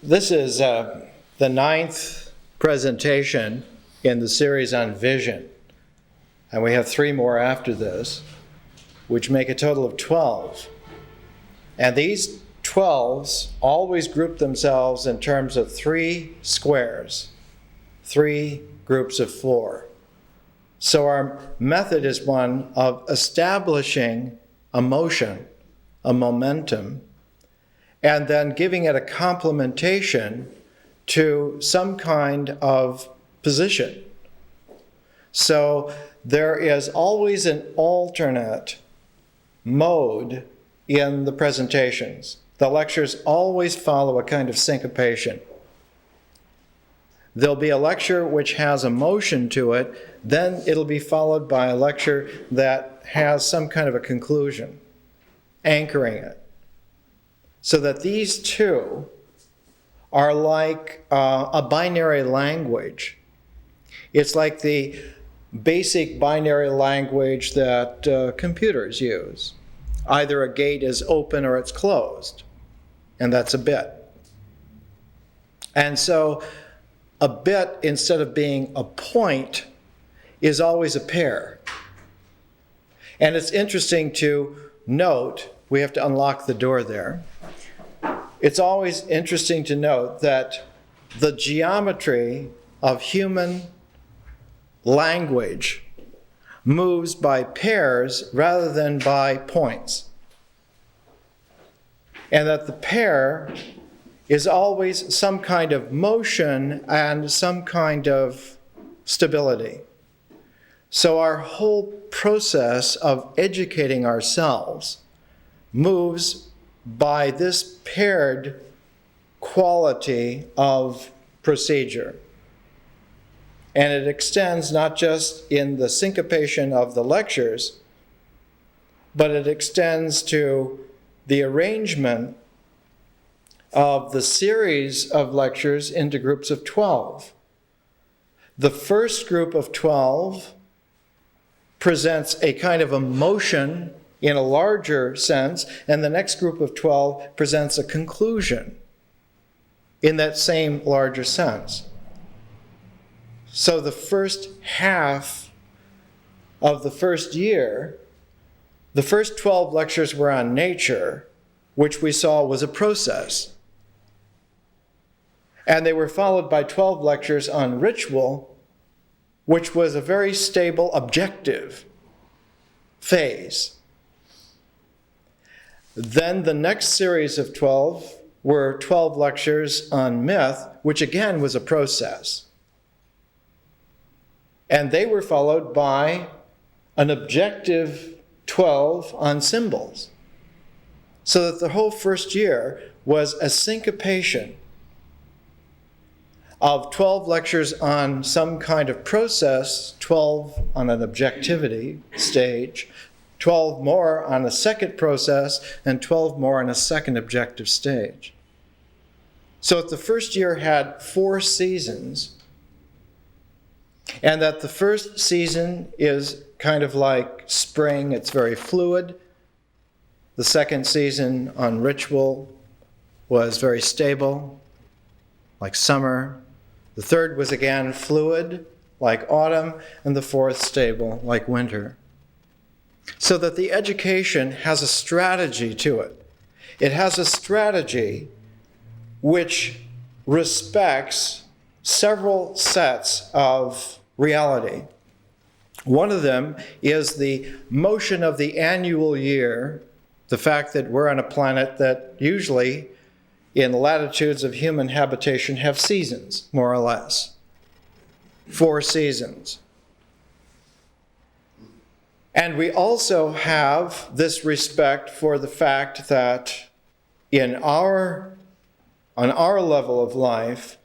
This is the 9th presentation in the series on vision. And we have 3 more after this, which make a total of 12. And these 12s always group themselves in terms of 3 squares, 3 groups of 4. So our method is one of establishing a motion, a momentum, and then giving it a complementation to some kind of position. So there is always an alternate mode in the presentations. The lectures always follow a kind of syncopation. There'll be a lecture which has a motion to it, then it'll be followed by a lecture that has some kind of a conclusion, anchoring it. So that these two are like a binary language. It's like the basic binary language that computers use. Either a gate is open or it's closed, and that's a bit. And so a bit, instead of being a point, is always a pair. And it's interesting to note, we have to unlock the door there. It's always interesting to note that the geometry of human language moves by pairs rather than by points. And that the pair is always some kind of motion and some kind of stability. So our whole process of educating ourselves moves by this paired quality of procedure. And it extends not just in the syncopation of the lectures, but it extends to the arrangement of the series of lectures into groups of 12. The first group of 12 presents a kind of a motion in a larger sense, and the next group of 12 presents a conclusion in that same larger sense. So the first half of the first year, the first 12 lectures were on nature, which we saw was a process. And they were followed by 12 lectures on ritual, which was a very stable, objective phase. Then the next series of 12 were 12 lectures on myth, which again was a process. And they were followed by an objective 12 on symbols. So that the whole first year was a syncopation of 12 lectures on some kind of process, 12 on an objectivity stage, 12 more on a second process, and 12 more on a second objective stage. So the first year had 4 seasons, and that the first season is kind of like spring, it's very fluid. The second season on ritual was very stable, like summer. The third was again fluid, like autumn, and the fourth stable, like winter. So that the education has a strategy to it. It has a strategy which respects several sets of reality. One of them is the motion of the annual year, the fact that we're on a planet that usually, in latitudes of human habitation, have seasons, more or less. 4 seasons. And we also have this respect for the fact that on our level of life,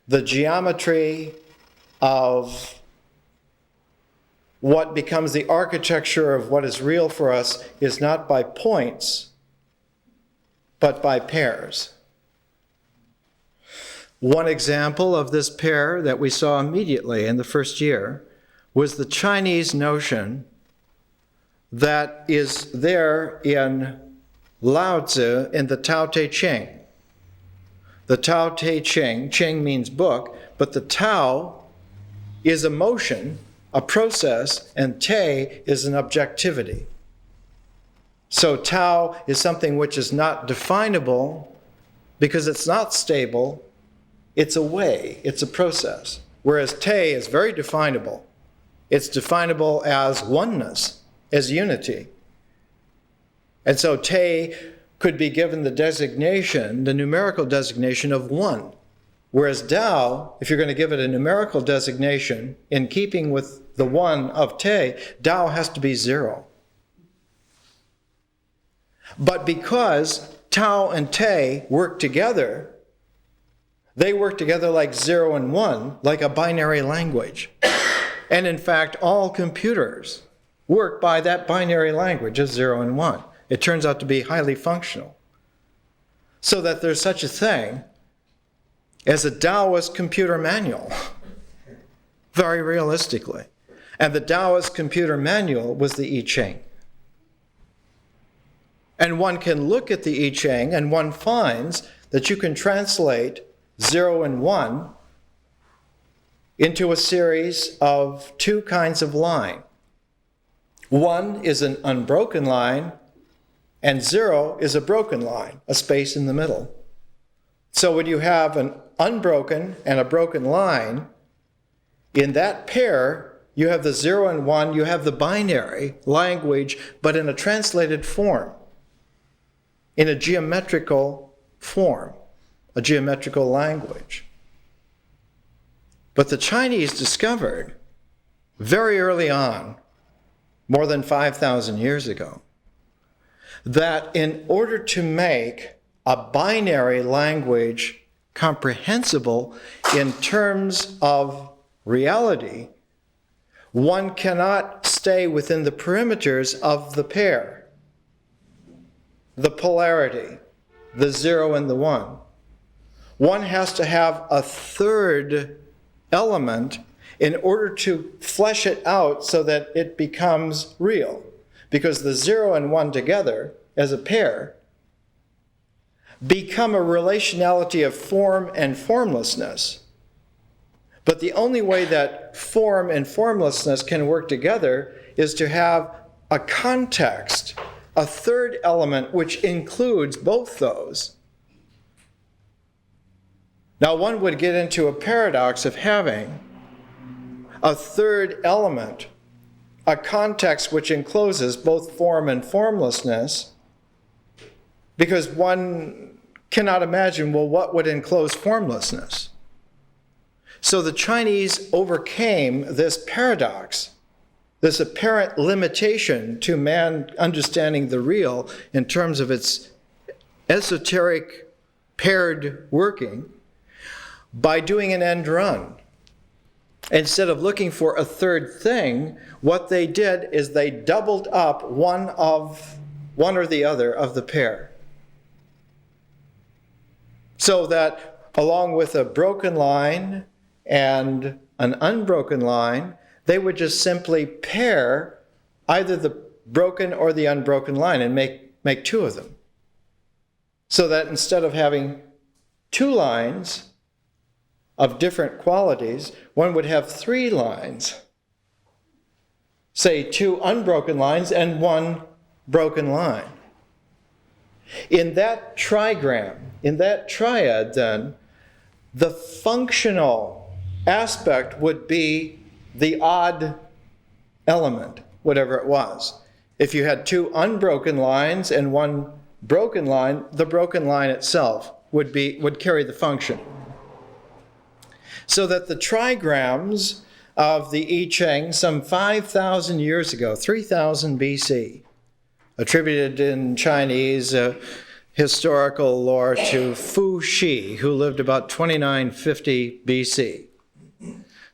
the geometry of what becomes the architecture of what is real for us is not by points, but by pairs. One example of this pair that we saw immediately in the first year was the Chinese notion that is there in Lao Tzu in the Tao Te Ching. The Tao Te Ching, Ching means book, but the Tao is a motion, a process, and Te is an objectivity. So Tao is something which is not definable because it's not stable. It's a way, it's a process. Whereas Te is very definable. It's definable as oneness, as unity. And so Te could be given the designation, the numerical designation of one. Whereas Tao, if you're going to give it a numerical designation, in keeping with the one of Te, Tao has to be 0. But because Tao and Te work together, they work together like 0 and 1, like a binary language. And in fact, all computers work by that binary language of 0 and 1. It turns out to be highly functional. So that there's such a thing as a Taoist computer manual, very realistically. And the Taoist computer manual was the I Ching. And one can look at the I Ching and one finds that you can translate 0 and 1 into a series of 2 kinds of line. 1 is an unbroken line, and 0 is a broken line, a space in the middle. So when you have an unbroken and a broken line, in that pair, you have the 0 and 1, you have the binary language, but in a translated form, in a geometrical form, a geometrical language. But the Chinese discovered very early on, more than 5,000 years ago, that in order to make a binary language comprehensible in terms of reality, one cannot stay within the perimeters of the pair, the polarity, the 0 and the 1. One has to have a third element in order to flesh it out so that it becomes real. Because the 0 and 1 together, as a pair, become a relationality of form and formlessness. But the only way that form and formlessness can work together is to have a context, a third element which includes both those. Now, one would get into a paradox of having a third element, a context which encloses both form and formlessness, because one cannot imagine, well, what would enclose formlessness? So the Chinese overcame this paradox, this apparent limitation to man understanding the real in terms of its esoteric paired working, by doing an end run. Instead of looking for a third thing, what they did is they doubled up one or the other of the pair. So that along with a broken line and an unbroken line, they would just simply pair either the broken or the unbroken line and make 2 of them. So that instead of having 2 lines of different qualities, one would have 3 lines. Say 2 unbroken lines and 1 broken line. In that trigram, in that triad then, the functional aspect would be the odd element, whatever it was. If you had 2 unbroken lines and 1 broken line, the broken line itself would carry the function. So that the trigrams of the I Ching some 5,000 years ago, 3000 BC, attributed in Chinese historical lore to Fu Shi, who lived about 2950 BC,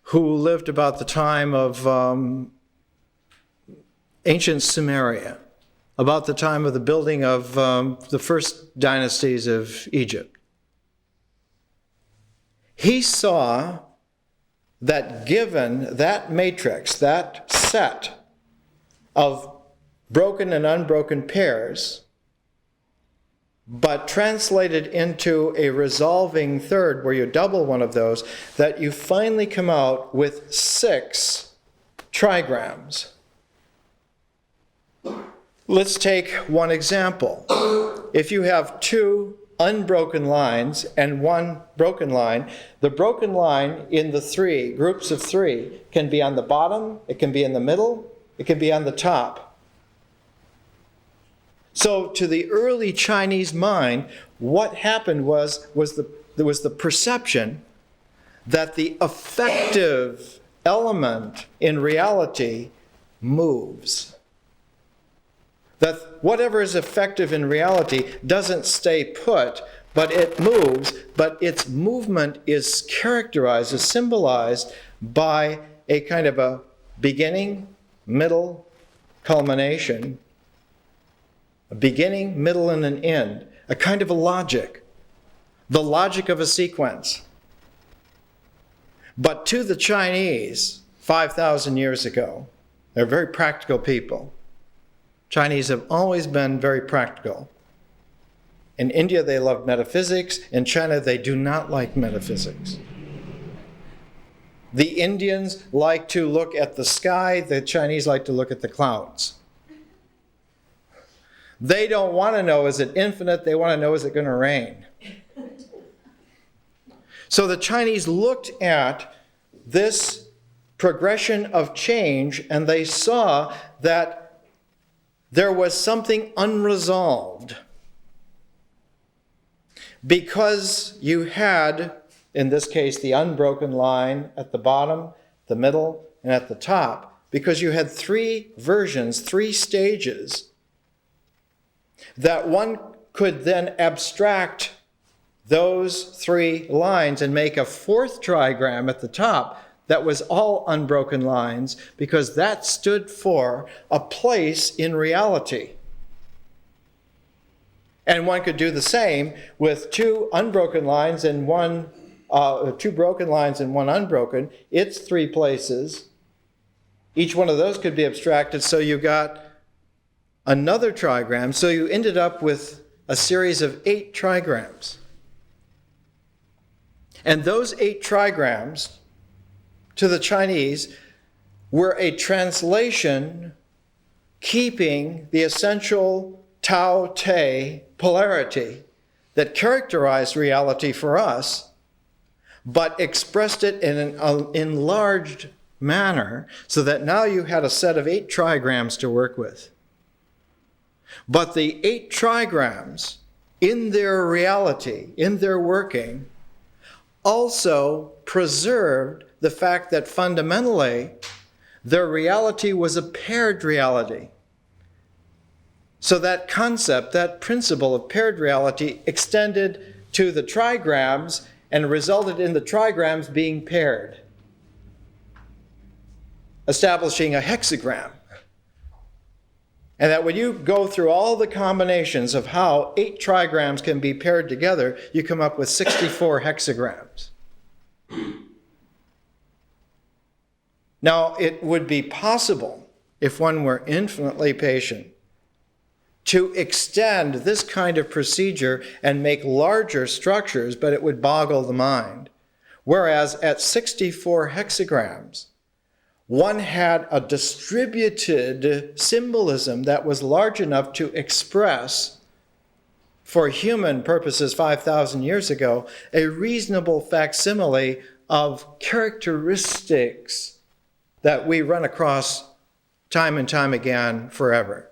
who lived about the time of ancient Sumeria, about the time of the building of the first dynasties of Egypt. He saw that given that matrix, that set of broken and unbroken pairs, but translated into a resolving third where you double one of those, that you finally come out with 6 trigrams. Let's take one example. If you have 2 unbroken lines and 1 broken line, the broken line in the 3 groups of 3 can be on the bottom, it can be in the middle, it can be on the top. So to the early Chinese mind, what happened was the perception that the effective element in reality moves. That whatever is effective in reality doesn't stay put, but it moves, but its movement is characterized, is symbolized by a kind of a beginning, middle, culmination. A beginning, middle, and an end. A kind of a logic. The logic of a sequence. But to the Chinese, 5,000 years ago, they're very practical people. Chinese have always been very practical. In India, they love metaphysics. In China, they do not like metaphysics. The Indians like to look at the sky. The Chinese like to look at the clouds. They don't want to know, is it infinite? They want to know, is it going to rain? So the Chinese looked at this progression of change, and they saw that there was something unresolved. Because you had, in this case, the unbroken line at the bottom, the middle, and at the top, because you had 3 versions, 3 stages, that one could then abstract those 3 lines and make a 4th trigram at the top that was all unbroken lines, because that stood for a place in reality. And one could do the same with 2 unbroken lines and 2 broken lines and 1 unbroken. It's 3 places. Each one of those could be abstracted, so you got another trigram, so you ended up with a series of 8 trigrams. And those 8 trigrams, to the Chinese, were a translation keeping the essential Tao-Te polarity that characterized reality for us, but expressed it in an enlarged manner, so that now you had a set of 8 trigrams to work with. But the 8 trigrams, in their reality, in their working, also preserved the fact that fundamentally their reality was a paired reality. So that concept, that principle of paired reality extended to the trigrams and resulted in the trigrams being paired, establishing a hexagram. And that when you go through all the combinations of how 8 trigrams can be paired together, you come up with 64 hexagrams. Now, it would be possible, if one were infinitely patient, to extend this kind of procedure and make larger structures, but it would boggle the mind. Whereas at 64 hexagrams, one had a distributed symbolism that was large enough to express, for human purposes 5,000 years ago, a reasonable facsimile of characteristics that we run across time and time again forever.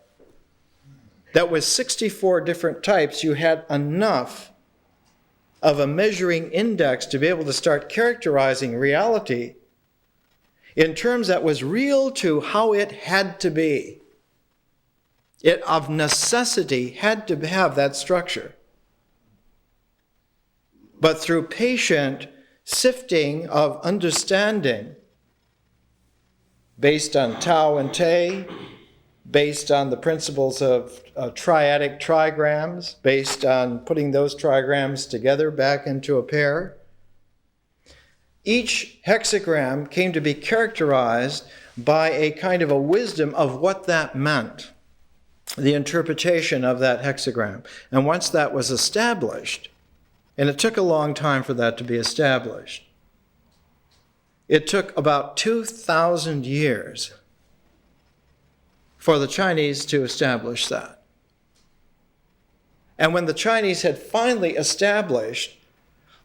That with 64 different types, you had enough of a measuring index to be able to start characterizing reality in terms that was real to how it had to be. It of necessity had to have that structure. But through patient sifting of understanding, based on Tao and Te, based on the principles of triadic trigrams, based on putting those trigrams together back into a pair, each hexagram came to be characterized by a kind of a wisdom of what that meant. the interpretation of that hexagram. And once that was established, and it took a long time for that to be established, it took about 2,000 years for the Chinese to establish that. And when the Chinese had finally established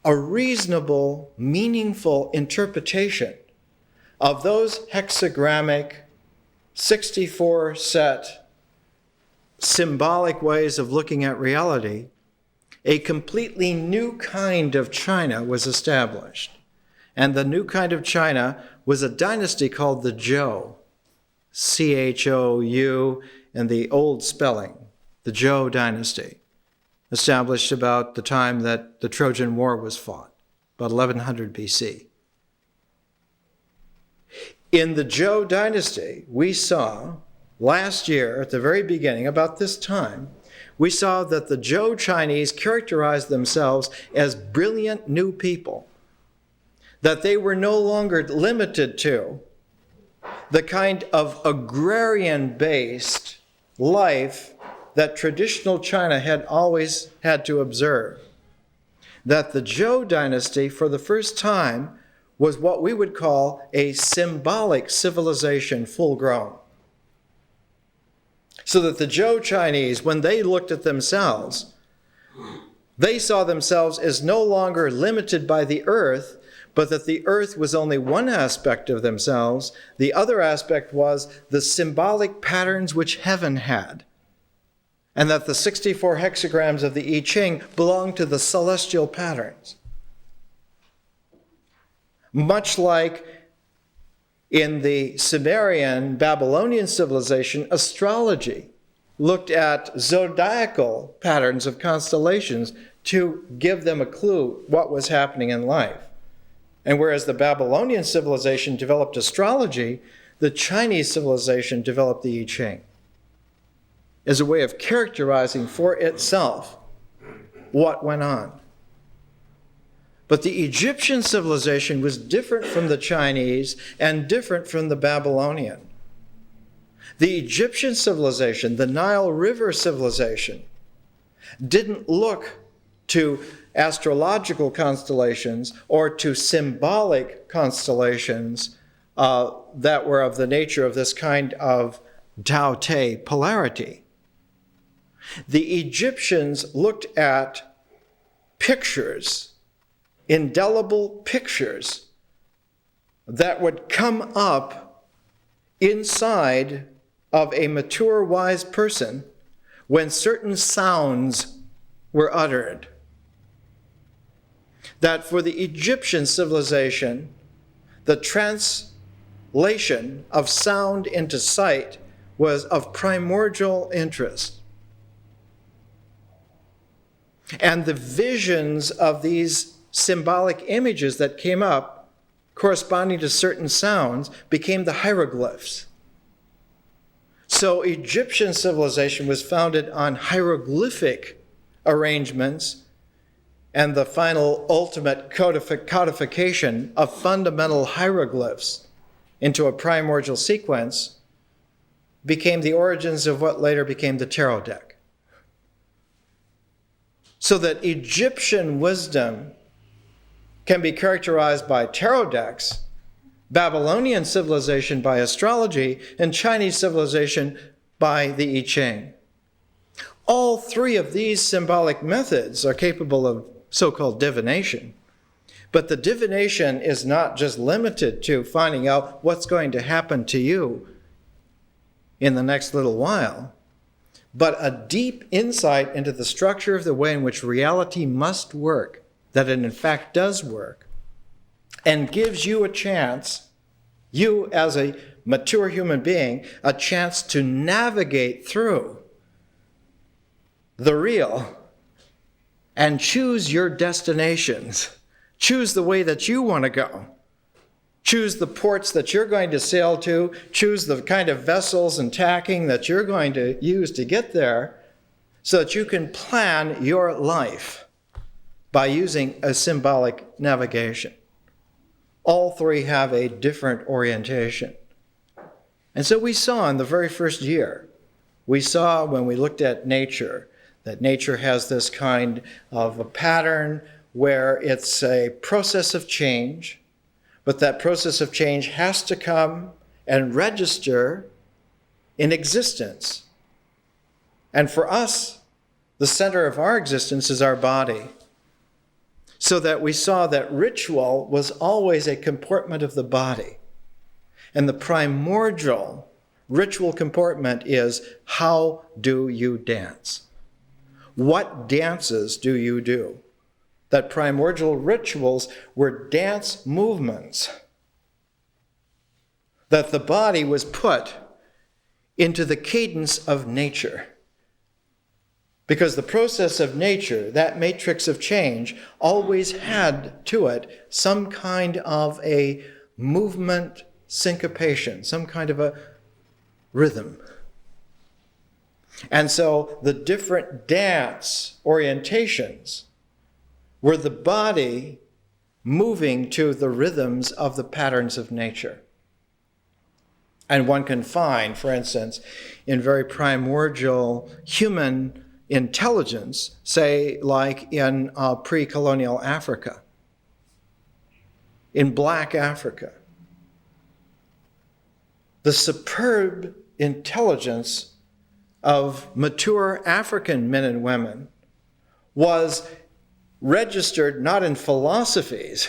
a reasonable, meaningful interpretation of those hexagrammic 64 set symbolic ways of looking at reality, a completely new kind of China was established. And the new kind of China was a dynasty called the Zhou, Chou, and the old spelling, the Zhou dynasty, established about the time that the Trojan War was fought, about 1100 BC. In the Zhou dynasty, we saw last year, at the very beginning, about this time, we saw that the Zhou Chinese characterized themselves as brilliant new people, that they were no longer limited to the kind of agrarian-based life that traditional China had always had to observe. That the Zhou dynasty, for the first time, was what we would call a symbolic civilization full grown. So that the Zhou Chinese, when they looked at themselves, they saw themselves as no longer limited by the earth, but that the earth was only one aspect of themselves. The other aspect was the symbolic patterns which heaven had. And that the 64 hexagrams of the I Ching belonged to the celestial patterns. Much like in the Sumerian Babylonian civilization, astrology looked at zodiacal patterns of constellations to give them a clue what was happening in life. And whereas the Babylonian civilization developed astrology, the Chinese civilization developed the I Ching as a way of characterizing for itself what went on. But the Egyptian civilization was different from the Chinese and different from the Babylonian. The Egyptian civilization, the Nile River civilization, didn't look to astrological constellations or to symbolic constellations that were of the nature of this kind of Tao Te polarity. The Egyptians looked at pictures, indelible pictures that would come up inside of a mature, wise person when certain sounds were uttered. That for the Egyptian civilization, the translation of sound into sight was of primordial interest. And the visions of these symbolic images that came up corresponding to certain sounds became the hieroglyphs. So Egyptian civilization was founded on hieroglyphic arrangements, and the final ultimate codification of fundamental hieroglyphs into a primordial sequence became the origins of what later became the tarot deck. So that Egyptian wisdom can be characterized by tarot decks, Babylonian civilization by astrology, and Chinese civilization by the I Ching. All three of these symbolic methods are capable of so-called divination. But the divination is not just limited to finding out what's going to happen to you in the next little while, but a deep insight into the structure of the way in which reality must work, that it in fact does work, and gives you a chance, you as a mature human being, a chance to navigate through the real and choose your destinations. Choose the way that you want to go. Choose the ports that you're going to sail to. Choose the kind of vessels and tacking that you're going to use to get there so that you can plan your life by using a symbolic navigation. All three have a different orientation. And so we saw in the very first year We saw when we looked at nature that nature has this kind of a pattern where it's a process of change, but that process of change has to come and register in existence. And for us, the center of our existence is our body. So that we saw that ritual was always a comportment of the body. And the primordial ritual comportment is, how do you dance? What dances do you do? That primordial rituals were dance movements. That the body was put into the cadence of nature. Because the process of nature, that matrix of change, always had to it some kind of a movement syncopation, some kind of a rhythm. And so the different dance orientations were the body moving to the rhythms of the patterns of nature. And one can find, for instance, in very primordial human intelligence, say like in pre-colonial Africa, in Black Africa, the superb intelligence of mature African men and women was registered not in philosophies,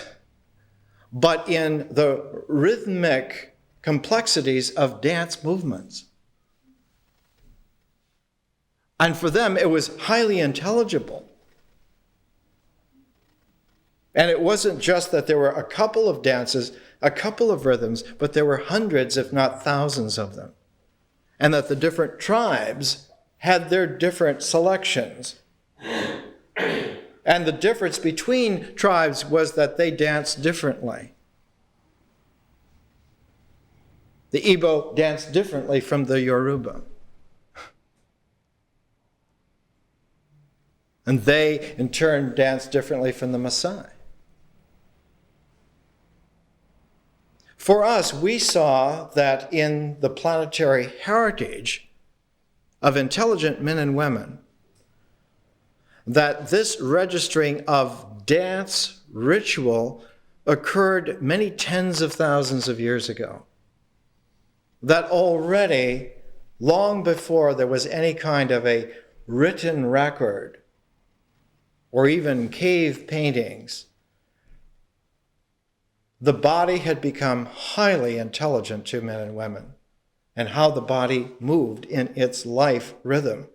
but in the rhythmic complexities of dance movements. And for them, it was highly intelligible. And it wasn't just that there were a couple of dances, a couple of rhythms, but there were hundreds, if not thousands of them. And that the different tribes had their different selections. And the difference between tribes was that they danced differently. The Igbo danced differently from the Yoruba. And they, in turn, danced differently from the Maasai. For us, we saw that in the planetary heritage of intelligent men and women, that this registering of dance ritual occurred many tens of thousands of years ago. That already, long before there was any kind of a written record, or even cave paintings, the body had become highly intelligent to men and women, and how the body moved in its life rhythm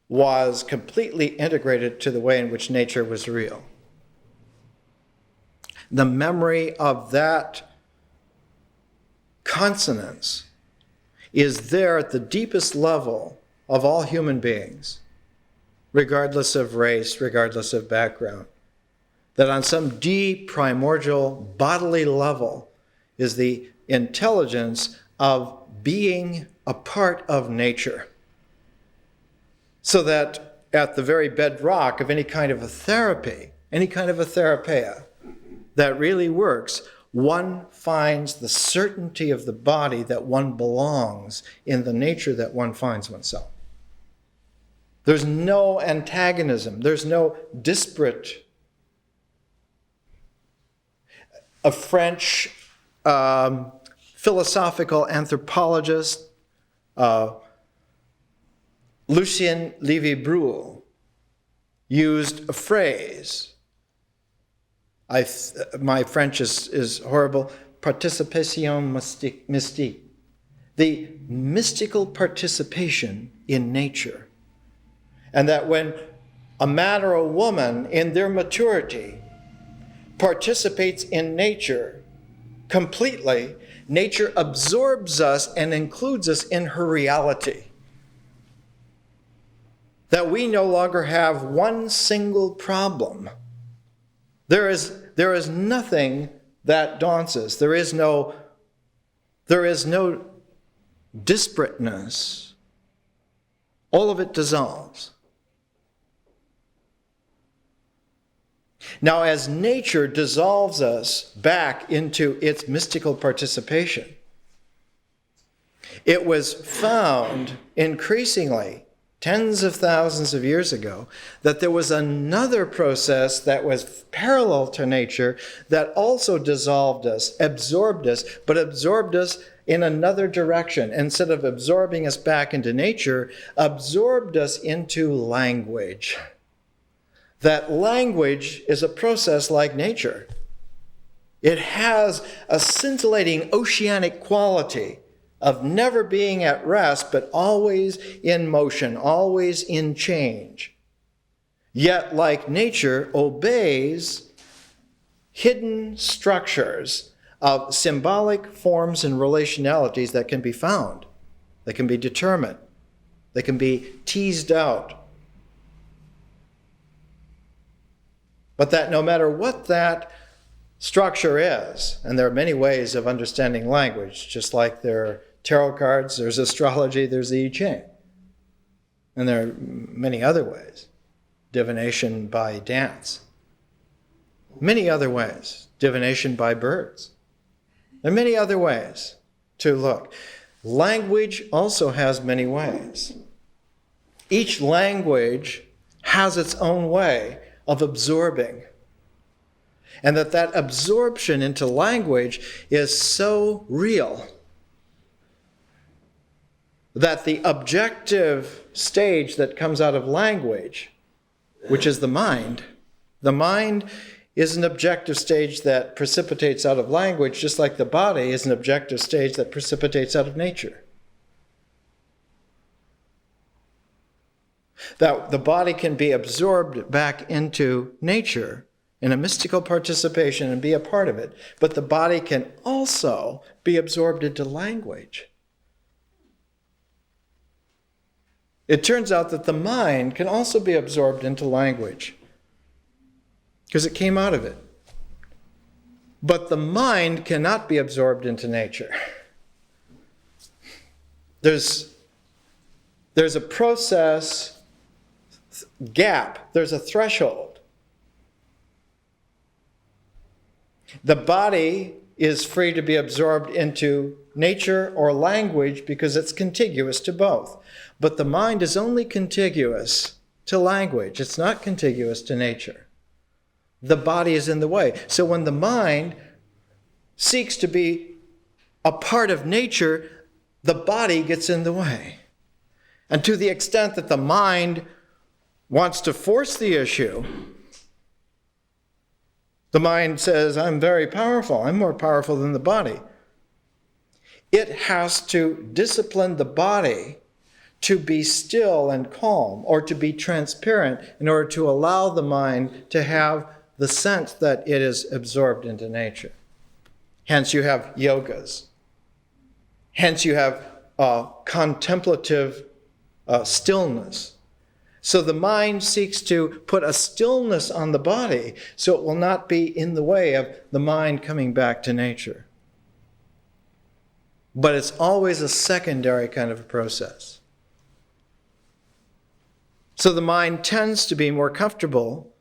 was completely integrated to the way in which nature was real. The memory of that consonance is there at the deepest level of all human beings, regardless of race, regardless of background. That on some deep, primordial, bodily level is the intelligence of being a part of nature. So that at the very bedrock of any kind of a therapy, any kind of a therapia that really works, one finds the certainty of the body that one belongs in the nature that one finds oneself. There's no antagonism. There's no disparate. A French philosophical anthropologist, Lucien Lévy-Bruhl, used a phrase. My French is horrible. Participation mystique. The mystical participation in nature. And that when a man or a woman in their maturity participates in nature completely, nature absorbs us and includes us in her reality. That we no longer have one single problem. There is nothing that daunts us. There is no disparateness. All of it dissolves. Now, as nature dissolves us back into its mystical participation, It was found increasingly, tens of thousands of years ago, that there was another process that was parallel to nature that also dissolved us, but absorbed us in another direction. Instead of absorbing us back into nature, absorbed us into language. That language is a process like nature. It has a scintillating oceanic quality of never being at rest, but always in motion, always in change. Yet, like nature, obeys hidden structures of symbolic forms and relationalities that can be found, that can be determined, that can be teased out. But that no matter what that structure is, and there are many ways of understanding language, just like there are tarot cards, there's astrology, there's the I Ching. And there are many other ways. Divination by dance. Many other ways. Divination by birds. There are many other ways to look. Language also has many ways. Each language has its own way of absorbing. And that absorption into language is so real that the objective stage that comes out of language, which is the mind is an objective stage that precipitates out of language, just like the body is an objective stage that precipitates out of nature. That the body can be absorbed back into nature in a mystical participation and be a part of it, but the body can also be absorbed into language. It turns out that the mind can also be absorbed into language because it came out of it. But the mind cannot be absorbed into nature. There's a process gap, there's a threshold. The body is free to be absorbed into nature or language because it's contiguous to both. But the mind is only contiguous to language. It's not contiguous to nature. The body is in the way. So when the mind seeks to be a part of nature, the body gets in the way. And to the extent that the mind wants to force the issue, the mind says, I'm very powerful. I'm more powerful than the body. It has to discipline the body to be still and calm, or to be transparent in order to allow the mind to have the sense that it is absorbed into nature. Hence you have yogas. Hence you have contemplative stillness. So the mind seeks to put a stillness on the body so it will not be in the way of the mind coming back to nature. But it's always a secondary kind of a process. So the mind tends to be more comfortable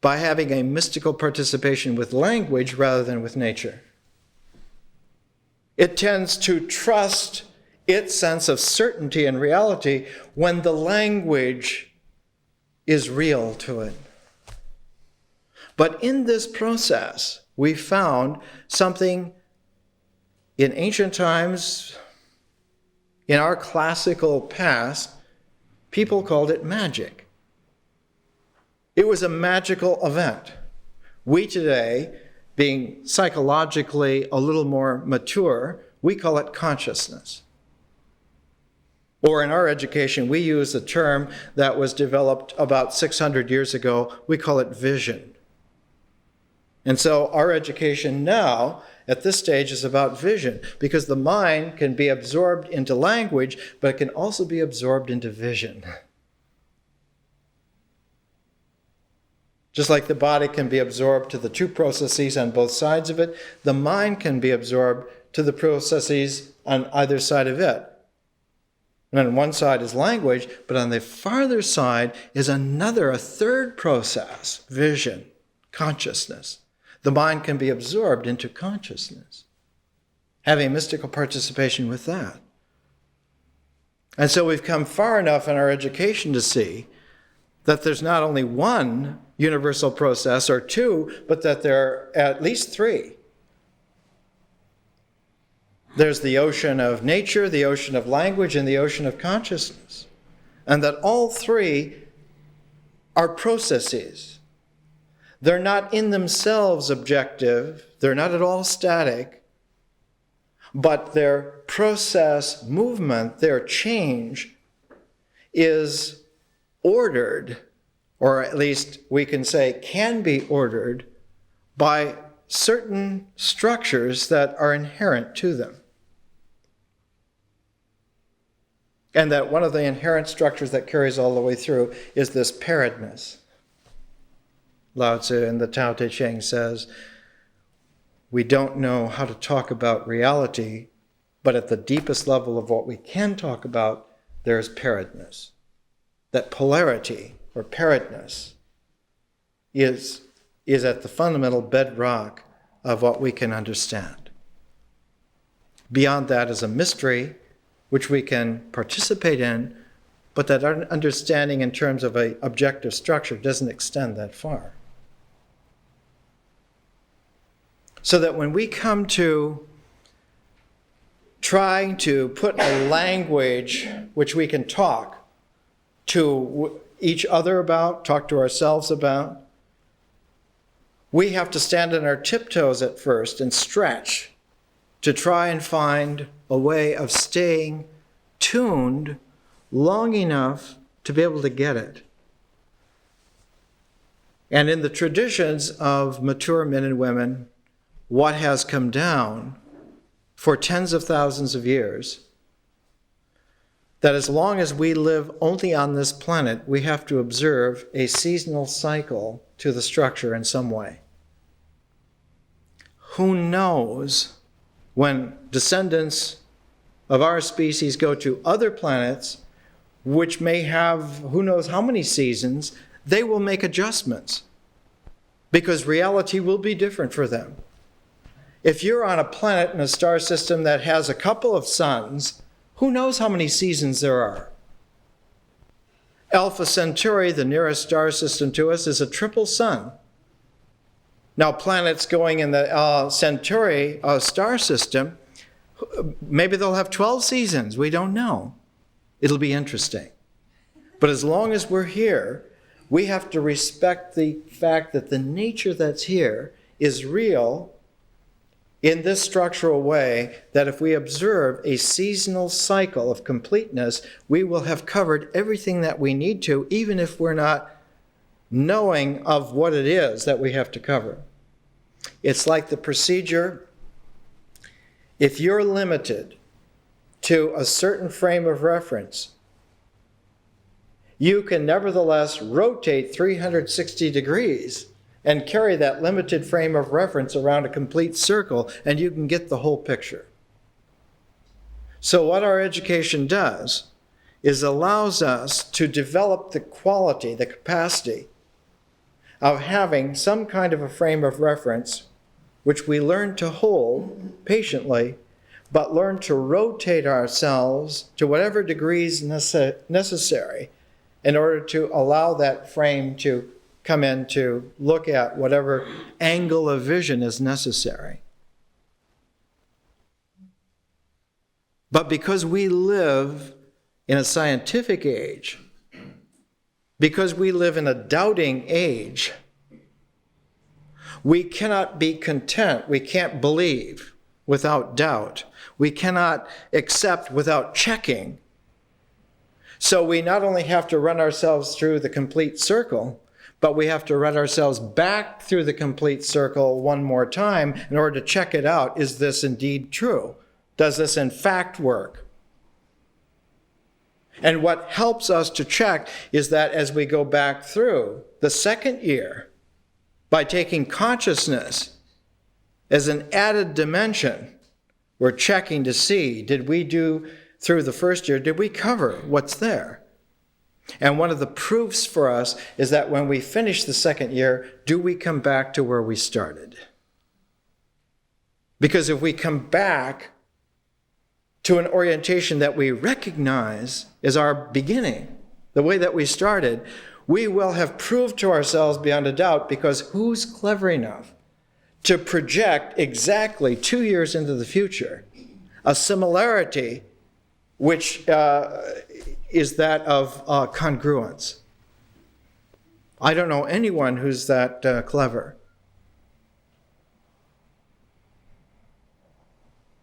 by having a mystical participation with language rather than with nature. It tends to trust its sense of certainty and reality when the language is real to it. But in this process, we found something in ancient times, in our classical past, people called it magic. It was a magical event. We today, being psychologically a little more mature, we call it consciousness. Or in our education, we use a term that was developed about 600 years ago. We call it vision. And so our education now, at this stage, is about vision, because the mind can be absorbed into language, but it can also be absorbed into vision. Just like the body can be absorbed to the two processes on both sides of it, the mind can be absorbed to the processes on either side of it. And on one side is language, but on the farther side is a third process, vision, consciousness. The mind can be absorbed into consciousness, having mystical participation with that. And so we've come far enough in our education to see that there's not only one universal process or two, but that there are at least three. There's the ocean of nature, the ocean of language, and the ocean of consciousness. And that all three are processes. They're not in themselves objective. They're not at all static. But their process movement, their change, is ordered, or at least we can say can be ordered, by certain structures that are inherent to them. And that one of the inherent structures that carries all the way through is this pairedness. Lao Tzu in the Tao Te Ching says, we don't know how to talk about reality, but at the deepest level of what we can talk about, there's pairedness. That polarity or pairedness is at the fundamental bedrock of what we can understand. Beyond that is a mystery which we can participate in, but that our understanding in terms of an objective structure doesn't extend that far. So that when we come to trying to put a language which we can talk to each other about, talk to ourselves about, we have to stand on our tiptoes at first and stretch to try and find a way of staying tuned long enough to be able to get it. And in the traditions of mature men and women, what has come down for tens of thousands of years, that as long as we live only on this planet, we have to observe a seasonal cycle to the structure in some way. Who knows when descendants of our species go to other planets, which may have who knows how many seasons, they will make adjustments because reality will be different for them. If you're on a planet in a star system that has a couple of suns, who knows how many seasons there are? Alpha Centauri, the nearest star system to us, is a triple sun. Now, planets going in the Centauri star system, maybe they'll have 12 seasons. We don't know. It'll be interesting. But as long as we're here, we have to respect the fact that the nature that's here is real in this structural way, that if we observe a seasonal cycle of completeness, we will have covered everything that we need to, even if we're not knowing of what it is that we have to cover. It's like the procedure. If you're limited to a certain frame of reference, you can nevertheless rotate 360 degrees and carry that limited frame of reference around a complete circle, and you can get the whole picture. So what our education does is allows us to develop the quality, the capacity of having some kind of a frame of reference which we learn to hold patiently, but learn to rotate ourselves to whatever degrees necessary in order to allow that frame to come in to look at whatever angle of vision is necessary. But because we live in a scientific age, because we live in a doubting age, we cannot be content. We can't believe without doubt. We cannot accept without checking. So we not only have to run ourselves through the complete circle, but we have to run ourselves back through the complete circle one more time in order to check it out. Is this indeed true? Does this in fact work? And what helps us to check is that as we go back through the second year, by taking consciousness as an added dimension, we're checking to see, did we do through the first year, did we cover what's there? And one of the proofs for us is that when we finish the second year, do we come back to where we started? Because if we come back to an orientation that we recognize as our beginning, the way that we started, we will have proved to ourselves beyond a doubt, because who's clever enough to project exactly 2 years into the future a similarity which is that of congruence? I don't know anyone who's that clever.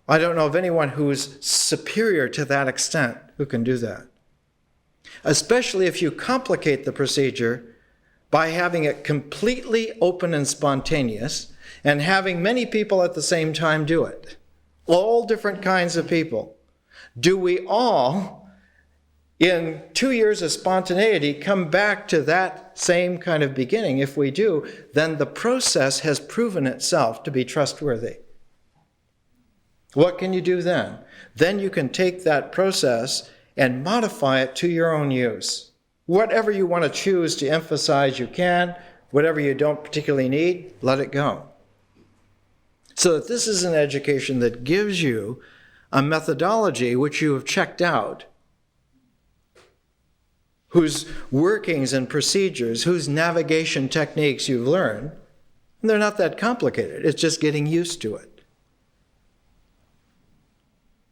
I don't know of anyone who's superior to that extent who can do that. Especially if you complicate the procedure by having it completely open and spontaneous and having many people at the same time do it. All different kinds of people. Do we all, in 2 years of spontaneity, come back to that same kind of beginning? If we do, then the process has proven itself to be trustworthy. What can you do then? Then you can take that process and modify it to your own use. Whatever you want to choose to emphasize, you can. Whatever you don't particularly need, let it go. So that this is an education that gives you a methodology which you have checked out, whose workings and procedures, whose navigation techniques you've learned, and they're not that complicated. It's just getting used to it.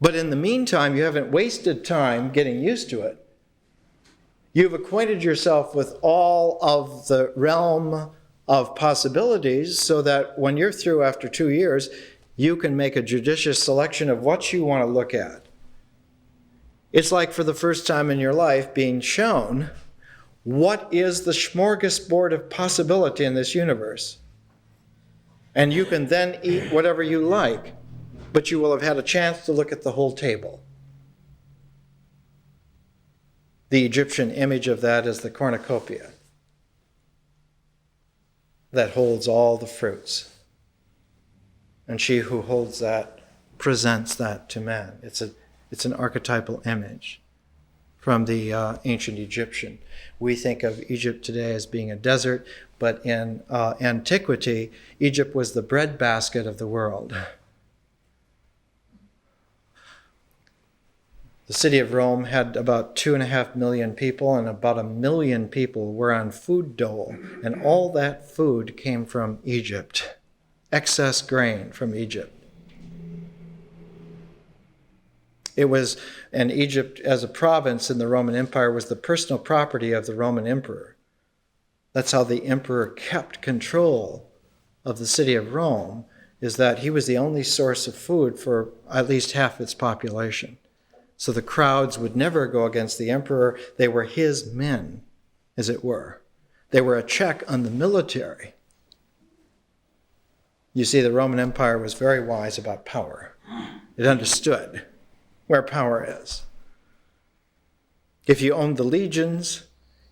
But in the meantime, you haven't wasted time getting used to it. You've acquainted yourself with all of the realm of possibilities so that when you're through after 2 years, you can make a judicious selection of what you want to look at. It's like for the first time in your life being shown what is the smorgasbord of possibility in this universe. And you can then eat whatever you like, but you will have had a chance to look at the whole table. The Egyptian image of that is the cornucopia that holds all the fruits. And she who holds that presents that to man. It's an archetypal image from the ancient Egyptian. We think of Egypt today as being a desert, but in antiquity, Egypt was the breadbasket of the world. The city of Rome had about 2.5 million people, and about 1 million people were on food dole, and all that food came from Egypt. Excess grain from Egypt. It was, and Egypt as a province in the Roman Empire was the personal property of the Roman emperor. That's how the emperor kept control of the city of Rome, is that he was the only source of food for at least half its population. So the crowds would never go against the emperor. They were his men, as it were. They were a check on the military. You see, the Roman Empire was very wise about power. It understood where power is. If you owned the legions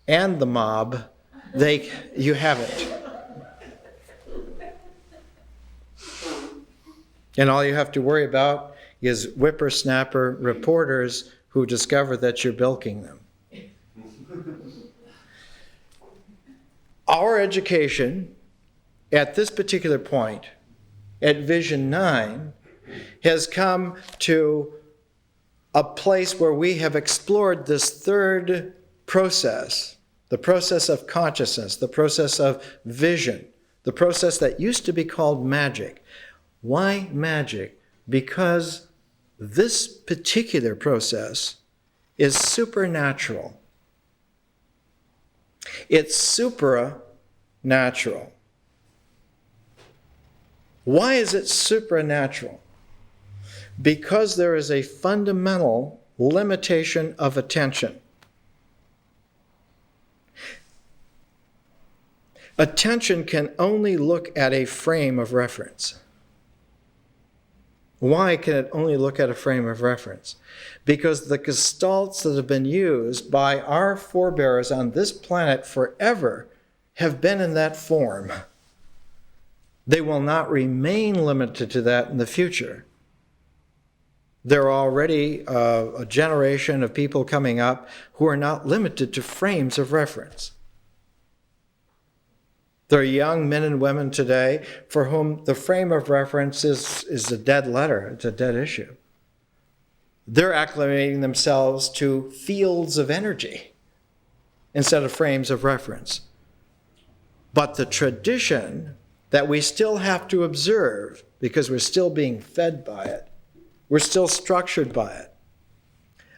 and the mob, you have it. And all you have to worry about is whippersnapper reporters who discover that you're bilking them. Our education at this particular point, at Vision 9, has come to a place where we have explored this third process, the process of consciousness, the process of vision, the process that used to be called magic. Why magic? Because this particular process is supernatural. It's supranatural. Why is it supernatural? Because there is a fundamental limitation of attention. Attention can only look at a frame of reference. Why can it only look at a frame of reference? Because the gestalts that have been used by our forebears on this planet forever have been in that form. They will not remain limited to that in the future. There are already a generation of people coming up who are not limited to frames of reference. There are young men and women today for whom the frame of reference is a dead letter. It's a dead issue. they're acclimating themselves to fields of energy instead of frames of reference. But the tradition that we still have to observe, because we're still being fed by it, we're still structured by it.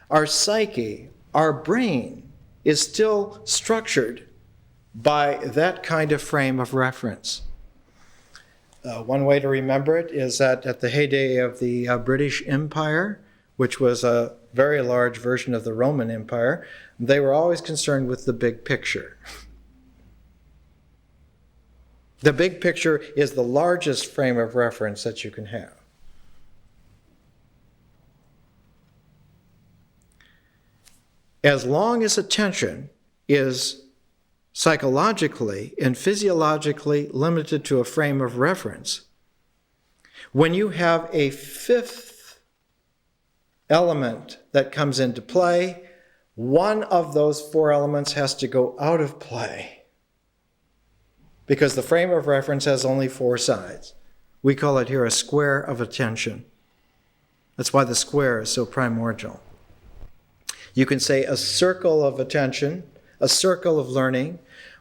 Our psyche, our brain, is still structured by that kind of frame of reference. One way to remember it is that at the heyday of the British Empire, which was a very large version of the Roman Empire, they were always concerned with the big picture. The big picture is the largest frame of reference that you can have. As long as attention is psychologically and physiologically limited to a frame of reference, when you have a fifth element that comes into play, one of those four elements has to go out of play, because the frame of reference has only four sides. We call it here a square of attention. That's why the square is so primordial. You can say a circle of attention, a circle of learning,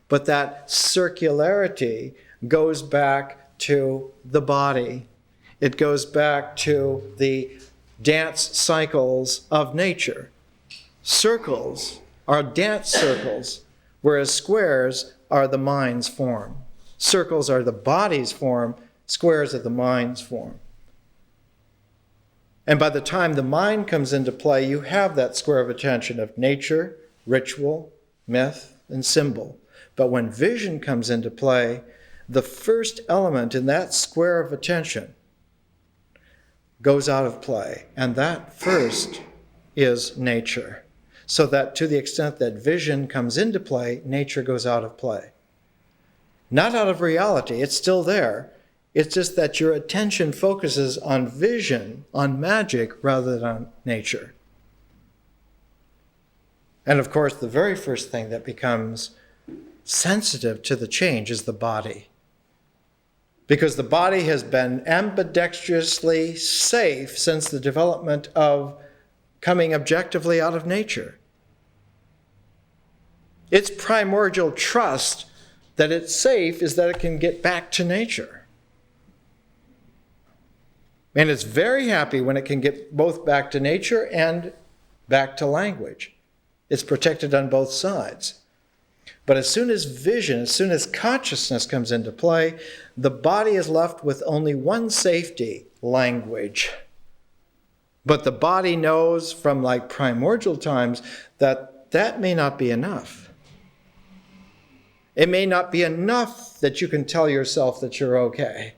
but that circularity goes back to the body. It goes back to the dance cycles of nature. Circles are dance circles, whereas squares are the mind's form. Circles are the body's form, squares are the mind's form. And by the time the mind comes into play, you have that square of attention of nature, ritual, myth, and symbol. But when vision comes into play, the first element in that square of attention goes out of play. And that first is nature. So that to the extent that vision comes into play, nature goes out of play. Not out of reality, it's still there. It's just that your attention focuses on vision, on magic, rather than on nature. And of course, the very first thing that becomes sensitive to the change is the body. Because the body has been ambidextrously safe since the development of coming objectively out of nature. Its primordial trust that it's safe is that it can get back to nature. And it's very happy when it can get both back to nature and back to language. It's protected on both sides. But as soon as vision, as soon as consciousness comes into play, the body is left with only one safety: language. But the body knows from like primordial times that that may not be enough. It may not be enough that you can tell yourself that you're okay,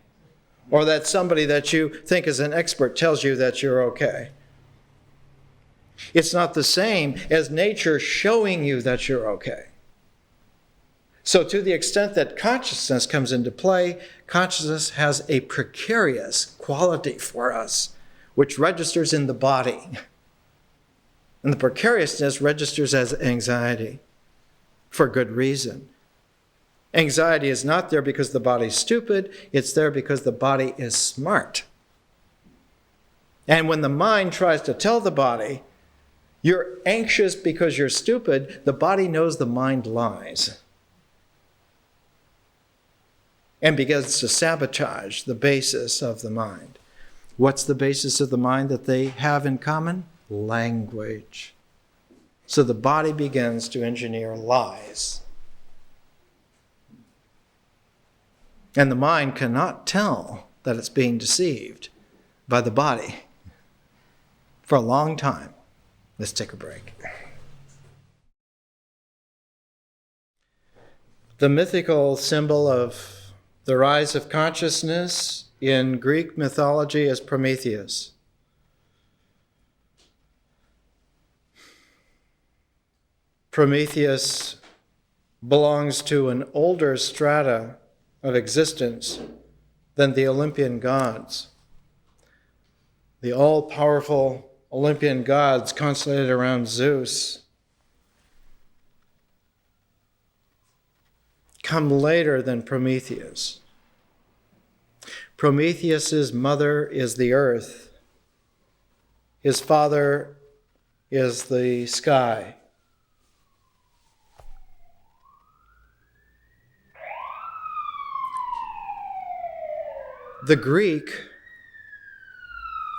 or that somebody that you think is an expert tells you that you're okay. It's not the same as nature showing you that you're okay. So to the extent that consciousness comes into play, consciousness has a precarious quality for us, which registers in the body. And the precariousness registers as anxiety, for good reason. Anxiety is not there because the body's stupid, it's there because the body is smart. And when the mind tries to tell the body, you're anxious because you're stupid, the body knows the mind lies and begins to sabotage the basis of the mind. What's the basis of the mind that they have in common? Language. So the body begins to engineer lies. And the mind cannot tell that it's being deceived by the body for a long time. Let's take a break. The mythical symbol of the rise of consciousness in Greek mythology is Prometheus. Prometheus belongs to an older strata of existence than the Olympian gods. The all-powerful Olympian gods constellated around Zeus come later than Prometheus. Prometheus's mother is the earth. his father is the sky. The Greek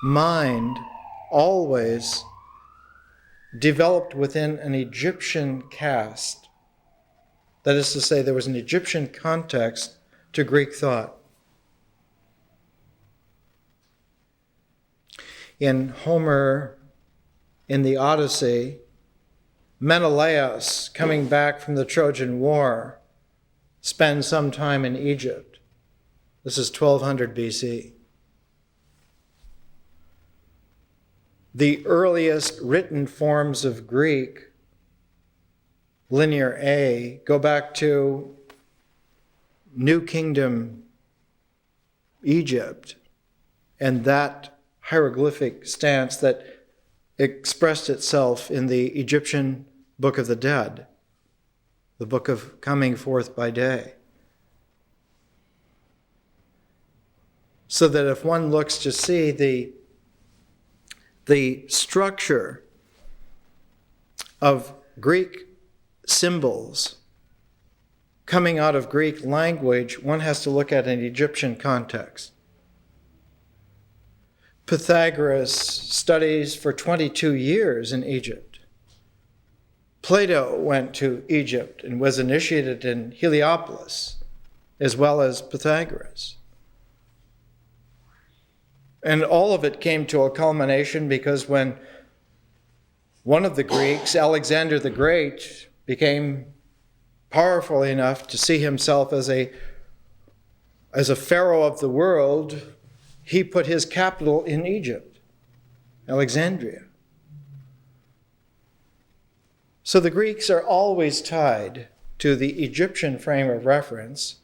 mind always developed within an Egyptian caste. That is to say, there was an Egyptian context to Greek thought. In Homer, in the Odyssey, Menelaus, coming back from the Trojan War, spends some time in Egypt. This is 1200 BC. The earliest written forms of Greek, Linear A, go back to New Kingdom Egypt, and that hieroglyphic stance that expressed itself in the Egyptian Book of the Dead, the book of coming forth by day. So that if one looks to see the structure of Greek symbols coming out of Greek language, one has to look at an Egyptian context. Pythagoras studies for 22 years in Egypt. Plato went to Egypt and was initiated in Heliopolis, as well as Pythagoras. And all of it came to a culmination because when one of the Greeks, Alexander the Great, became powerful enough to see himself as a pharaoh of the world, he put his capital in Egypt, Alexandria. So the Greeks are always tied to the Egyptian frame of reference.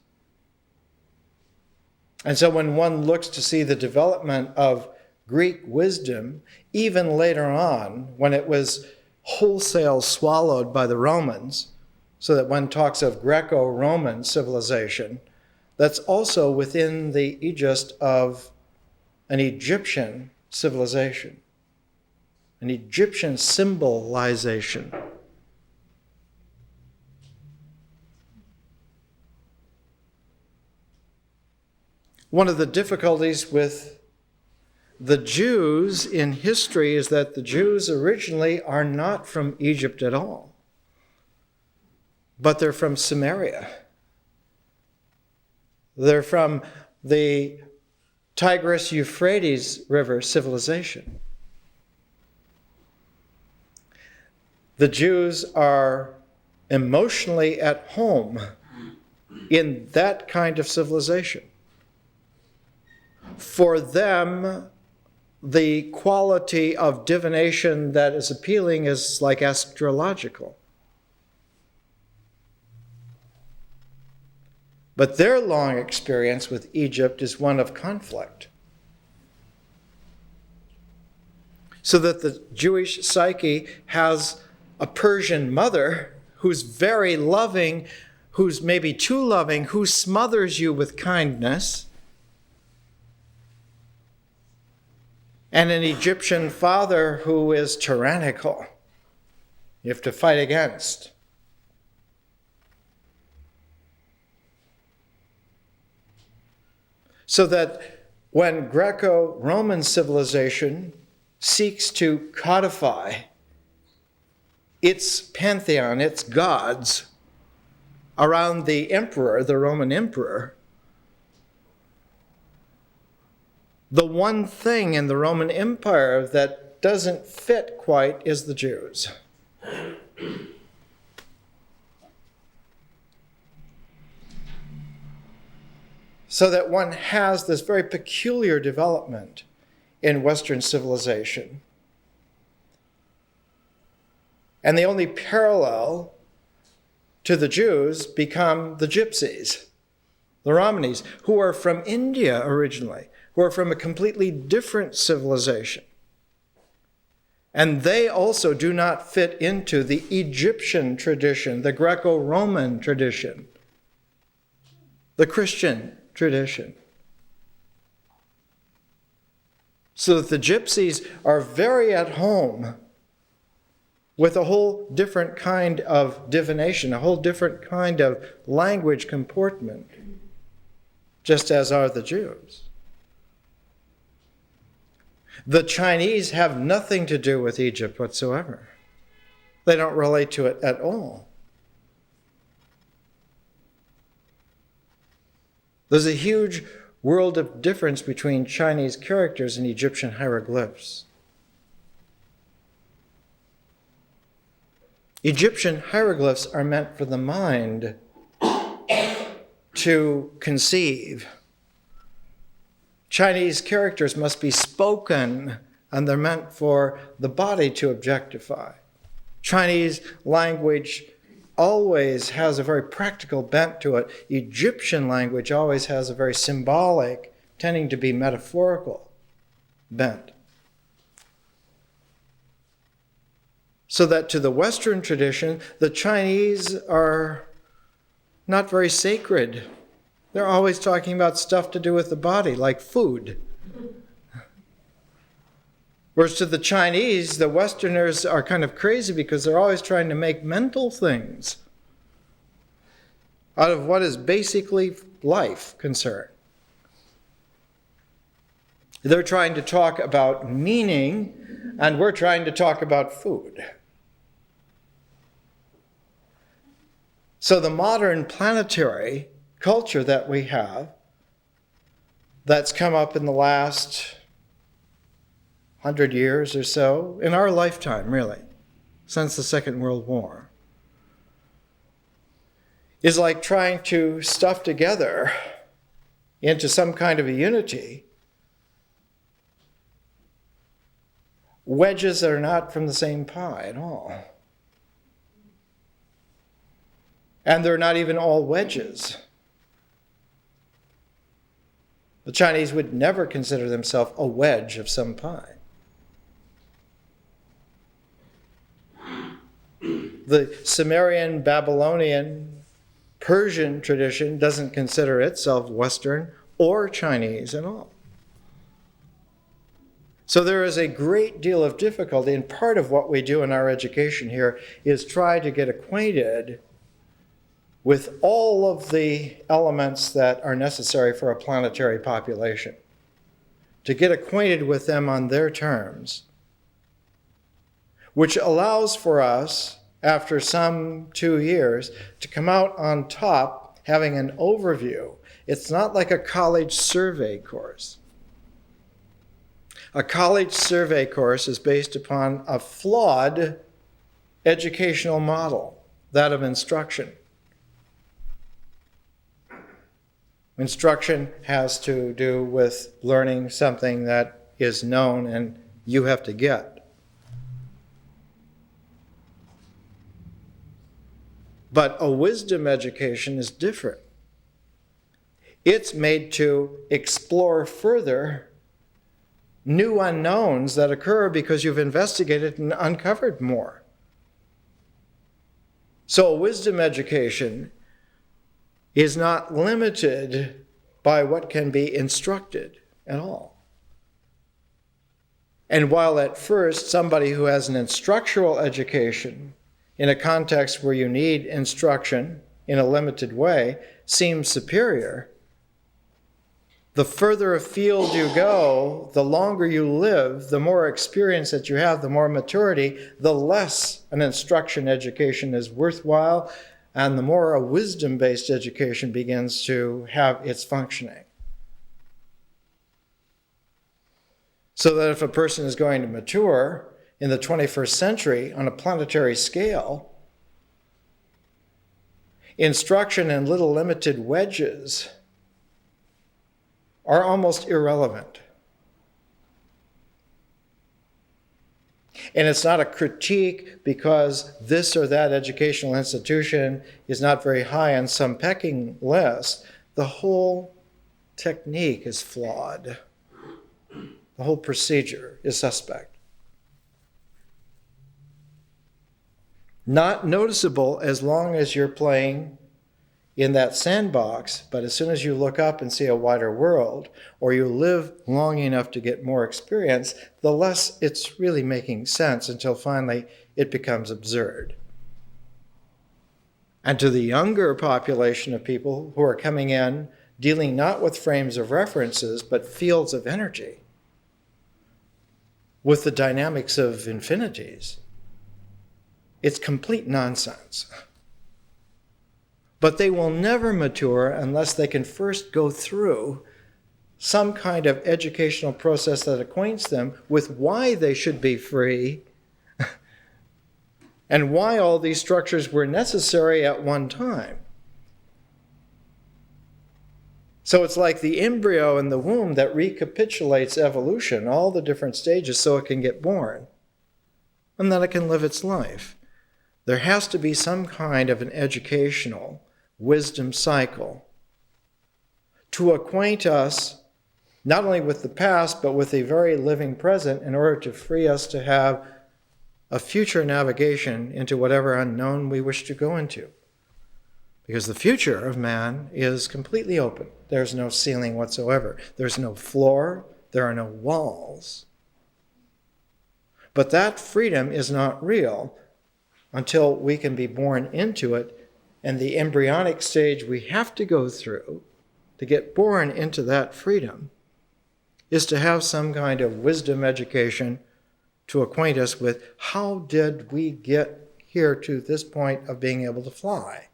And so when one looks to see the development of Greek wisdom, even later on, when it was wholesale swallowed by the Romans, so that one talks of Greco-Roman civilization, that's also within the aegis of an Egyptian civilization, an Egyptian symbolization. One of the difficulties with the Jews in history is that the Jews originally are not from Egypt at all, but they're from Samaria. They're from the Tigris-Euphrates River civilization. The Jews are emotionally at home in that kind of civilization. For them, the quality of divination that is appealing is like astrological. But their long experience with Egypt is one of conflict. So that the Jewish psyche has a Persian mother who's very loving, who's maybe too loving, who smothers you with kindness, and an Egyptian father who is tyrannical. You have to fight against. So that when Greco-Roman civilization seeks to codify its pantheon, its gods, around the emperor, the Roman emperor, the one thing in the Roman Empire that doesn't fit quite is the Jews. So that one has this very peculiar development in Western civilization. And the only parallel to the Jews become the Gypsies, the Romanies, who are from India originally, who are from a completely different civilization. And they also do not fit into the Egyptian tradition, the Greco-Roman tradition, the Christian tradition. So that the gypsies are very at home with a whole different kind of divination, a whole different kind of language comportment, just as are the Jews. The Chinese have nothing to do with Egypt whatsoever. They don't relate to it at all. There's a huge world of difference between Chinese characters and Egyptian hieroglyphs. Egyptian hieroglyphs are meant for the mind to conceive. Chinese characters must be spoken, and they're meant for the body to objectify. Chinese language always has a very practical bent to it. Egyptian language always has a very symbolic, tending to be metaphorical bent. So that to the Western tradition, the Chinese are not very sacred. They're always talking about stuff to do with the body, like food. Whereas to the Chinese, the Westerners are kind of crazy because they're always trying to make mental things out of what is basically life concern. They're trying to talk about meaning, and we're trying to talk about food. So the modern planetary culture that we have, that's come up in the last 100 years or so, in our lifetime really, since the Second World War, is like trying to stuff together into some kind of a unity wedges that are not from the same pie at all. And they're not even all wedges. The Chinese would never consider themselves a wedge of some pie. The Sumerian, Babylonian, Persian tradition doesn't consider itself Western or Chinese at all. So there is a great deal of difficulty, and part of what we do in our education here is try to get acquainted with all of the elements that are necessary for a planetary population, to get acquainted with them on their terms, which allows for us, after some 2 years, to come out on top having an overview. It's not like a college survey course. A college survey course is based upon a flawed educational model, that of instruction. Instruction has to do with learning something that is known and you have to get. But a wisdom education is different. It's made to explore further new unknowns that occur because you've investigated and uncovered more. So a wisdom education is not limited by what can be instructed at all. And while at first somebody who has an instructional education in a context where you need instruction in a limited way seems superior, the further afield you go, the longer you live, the more experience that you have, the more maturity, the less an instruction education is worthwhile, and the more a wisdom-based education begins to have its functioning. So that if a person is going to mature in the 21st century on a planetary scale, instruction in little limited wedges are almost irrelevant. And it's not a critique because this or that educational institution is not very high on some pecking list. The whole technique is flawed. The whole procedure is suspect. Not noticeable as long as you're playing in that sandbox, but as soon as you look up and see a wider world, or you live long enough to get more experience, the less it's really making sense until finally it becomes absurd. And to the younger population of people who are coming in, dealing not with frames of references, but fields of energy, with the dynamics of infinities, it's complete nonsense. But they will never mature unless they can first go through some kind of educational process that acquaints them with why they should be free and why all these structures were necessary at one time. So it's like the embryo in the womb that recapitulates evolution, all the different stages, so it can get born, and then it can live its life. There has to be some kind of an educational wisdom cycle to acquaint us not only with the past, but with a very living present in order to free us to have a future navigation into whatever unknown we wish to go into. Because the future of man is completely open. There's no ceiling whatsoever. There's no floor. There are no walls. But that freedom is not real until we can be born into it. And the embryonic stage we have to go through to get born into that freedom is to have some kind of wisdom education to acquaint us with how did we get here to this point of being able to fly.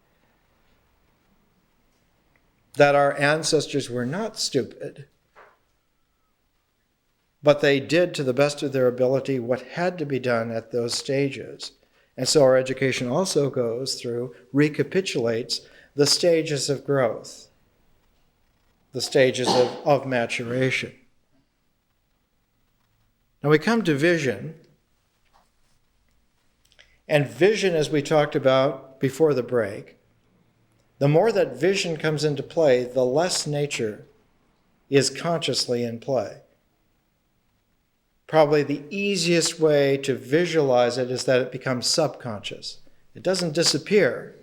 That our ancestors were not stupid, but they did to the best of their ability what had to be done at those stages. And so our education also goes through, recapitulates the stages of growth, the stages of maturation. Now we come to vision. And vision, as we talked about before the break, the more that vision comes into play, the less nature is consciously in play. Probably the easiest way to visualize it is that it becomes subconscious. It doesn't disappear.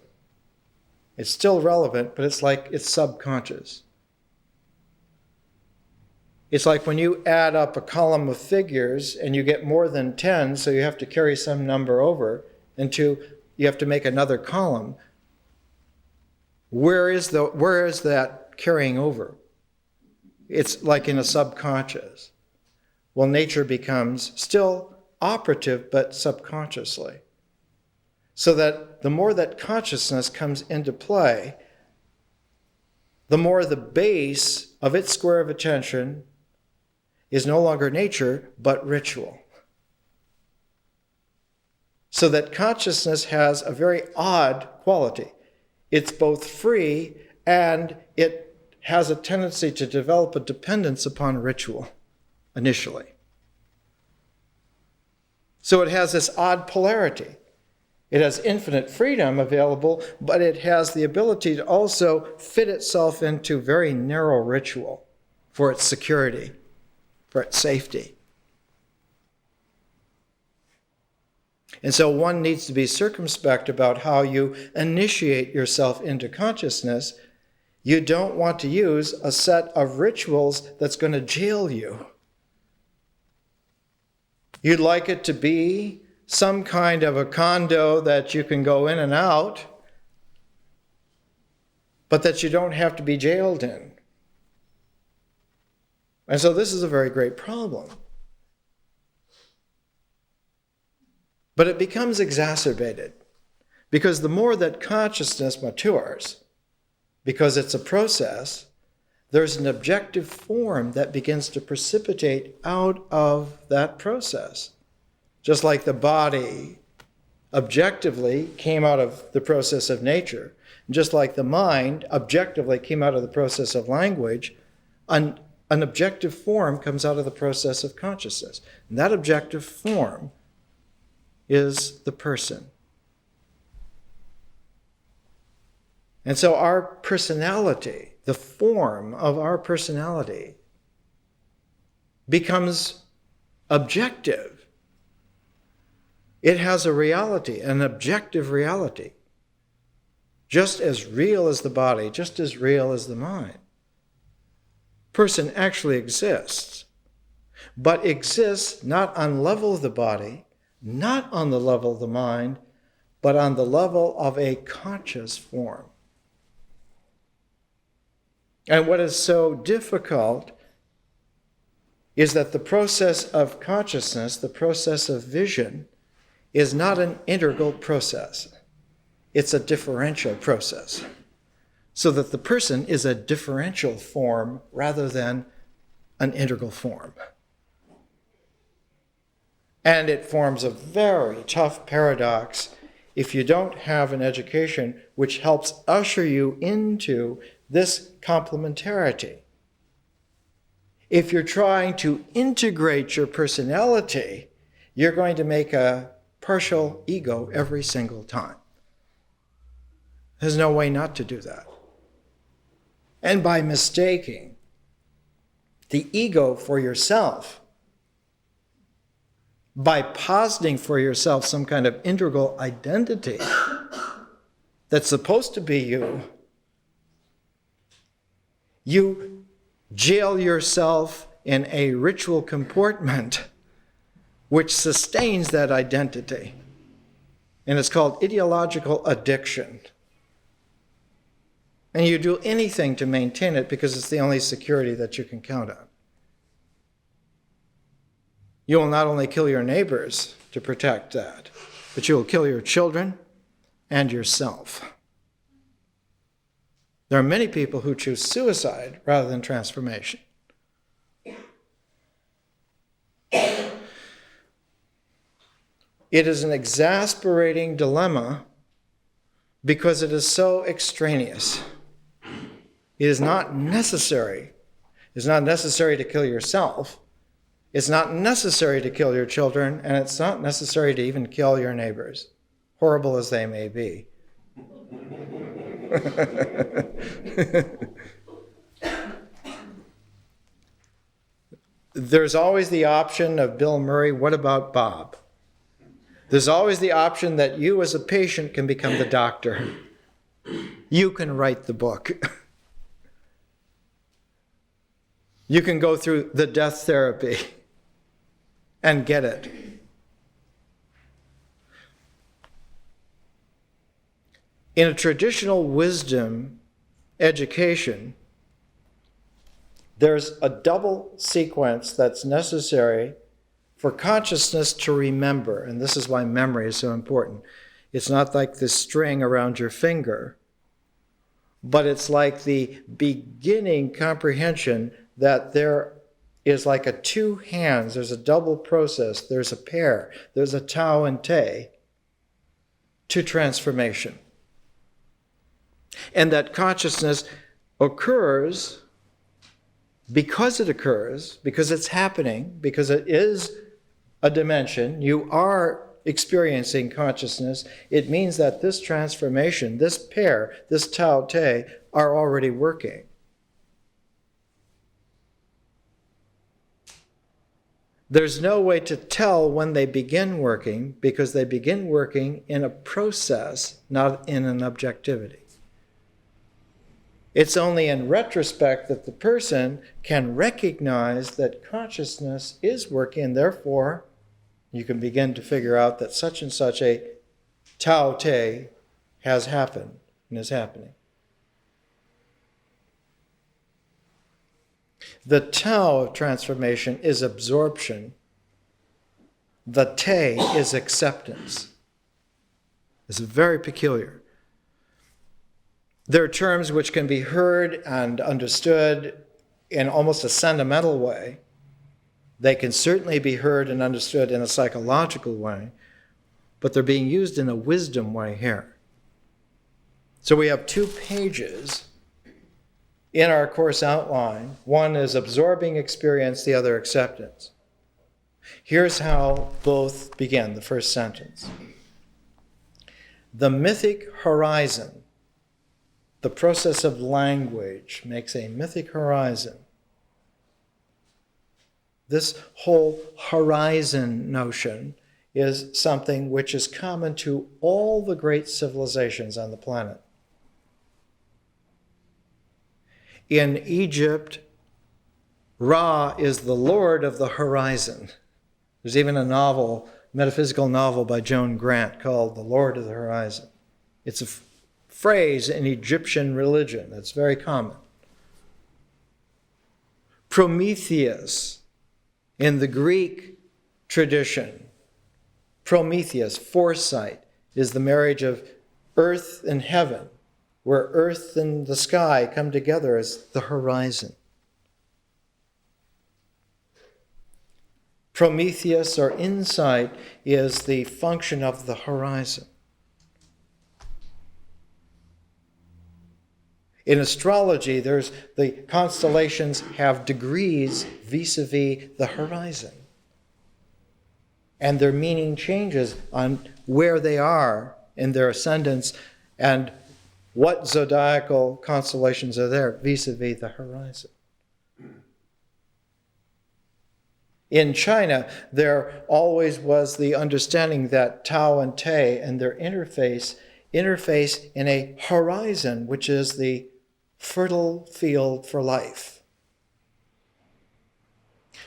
It's still relevant, but it's like it's subconscious. It's like when you add up a column of figures and you get more than 10, so you have to carry some number over, and you have to make another column. Where is that carrying over? It's like in a subconscious. Well, nature becomes still operative, but subconsciously. So that the more that consciousness comes into play, the more the base of its square of attention is no longer nature, but ritual. So that consciousness has a very odd quality. It's both free and it has a tendency to develop a dependence upon ritual initially. So it has this odd polarity. It has infinite freedom available, but it has the ability to also fit itself into very narrow ritual for its security, for its safety. And so one needs to be circumspect about how you initiate yourself into consciousness. You don't want to use a set of rituals that's going to jail you. You'd like it to be some kind of a condo that you can go in and out, but that you don't have to be jailed in. And so this is a very great problem. But it becomes exacerbated because the more that consciousness matures, because it's a process, there's an objective form that begins to precipitate out of that process. Just like the body objectively came out of the process of nature, and just like the mind objectively came out of the process of language, an objective form comes out of the process of consciousness. And that objective form is the person. And so our personality, the form of our personality, becomes objective. It has a reality, an objective reality. just as real as the body, just as real as the mind. Person actually exists, but exists not on the level of the body, not on the level of the mind, but on the level of a conscious form. And what is so difficult is that the process of consciousness, the process of vision, is not an integral process. It's a differential process. So that the person is a differential form rather than an integral form. And it forms a very tough paradox if you don't have an education which helps usher you into this complementarity. If you're trying to integrate your personality, you're going to make a partial ego every single time. There's no way not to do that. And by mistaking the ego for yourself, by positing for yourself some kind of integral identity that's supposed to be you, you jail yourself in a ritual comportment which sustains that identity. And it's called ideological addiction. And you do anything to maintain it because it's the only security that you can count on. You will not only kill your neighbors to protect that, but you will kill your children and yourself. There are many people who choose suicide rather than transformation. It is an exasperating dilemma because it is so extraneous. It is not necessary. It's not necessary to kill yourself. It's not necessary to kill your children, and it's not necessary to even kill your neighbors, horrible as they may be. There's always the option of Bill Murray, what about Bob? There's always the option that you as a patient can become the doctor. You can write the book. You can go through the death therapy and get it. In a traditional wisdom education, there's a double sequence that's necessary for consciousness to remember, and this is why memory is so important. It's not like this string around your finger, but it's like the beginning comprehension that there is like a two hands, there's a double process, there's a pair, there's a tau and te to transformation. And that consciousness occurs because it's happening, because it is a dimension, you are experiencing consciousness, it means that this transformation, this pair, this tau te, are already working. There's no way to tell when they begin working because they begin working in a process, not in an objectivity. It's only in retrospect that the person can recognize that consciousness is working, and therefore you can begin to figure out that such and such a tau te has happened and is happening. The tau of transformation is absorption. The te is acceptance. It's very peculiar. There are terms which can be heard and understood in almost a sentimental way. They can certainly be heard and understood in a psychological way, but they're being used in a wisdom way here. So we have 2 pages in our course outline. One is absorbing experience, the other acceptance. Here's how both begin, the first sentence. The mythic horizon, the process of language, makes a mythic horizon. This whole horizon notion is something which is common to all the great civilizations on the planet. In Egypt, Ra is the lord of the horizon. There's even a novel, metaphysical novel by Joan Grant called The Lord of the Horizon. It's a phrase in Egyptian religion that's very common. Prometheus, in the Greek tradition, Prometheus, foresight, is the marriage of earth and heaven, where earth and the sky come together as the horizon. Prometheus, or insight, is the function of the horizon. In astrology, the constellations have degrees vis-a-vis the horizon. And their meaning changes on where they are in their ascendants and what zodiacal constellations are there vis-a-vis the horizon. In China, there always was the understanding that Tao and Te and their interface in a horizon, which is the fertile field for life.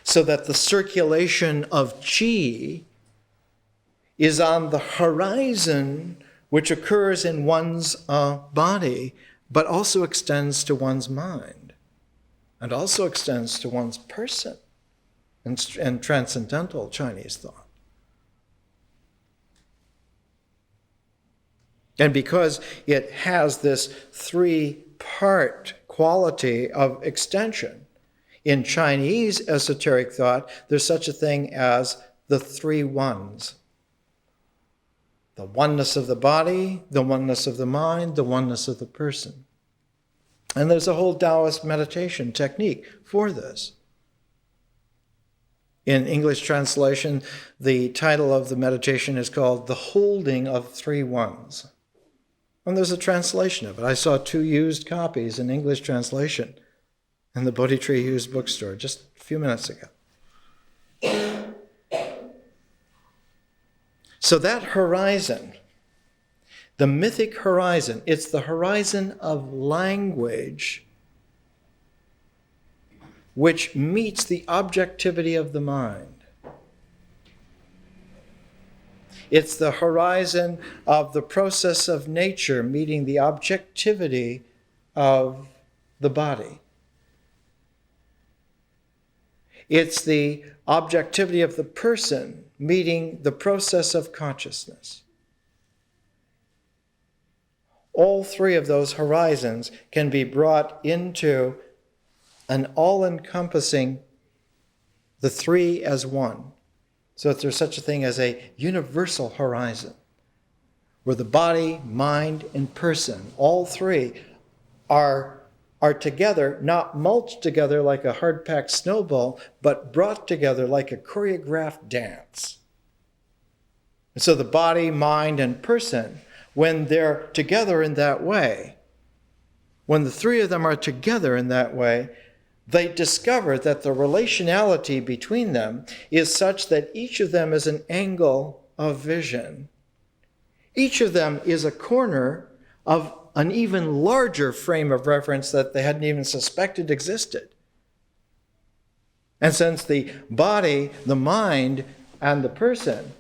So that the circulation of qi is on the horizon, which occurs in one's body, but also extends to one's mind, and also extends to one's person, and transcendental Chinese thought. And because it has this three-part quality of extension, in Chinese esoteric thought, there's such a thing as the three ones. The oneness of the body, the oneness of the mind, the oneness of the person. And there's a whole Taoist meditation technique for this. In English translation, the title of the meditation is called The Holding of Three Ones. And there's a translation of it. I saw 2 used copies in English translation in the Bodhi Tree used bookstore just a few minutes ago. So that horizon, the mythic horizon, it's the horizon of language which meets the objectivity of the mind. It's the horizon of the process of nature meeting the objectivity of the body. It's the objectivity of the person meeting the process of consciousness. All 3 of those horizons can be brought into an all-encompassing, the 3 as one. So that there's such a thing as a universal horizon, where the body, mind, and person, all 3 are together, not mulched together like a hard-packed snowball, but brought together like a choreographed dance. And so the body, mind, and person, when they're together in that way, when the 3 of them are together in that way, they discover that the relationality between them is such that each of them is an angle of vision. Each of them is a corner of an even larger frame of reference that they hadn't even suspected existed. And since the body, the mind, and the person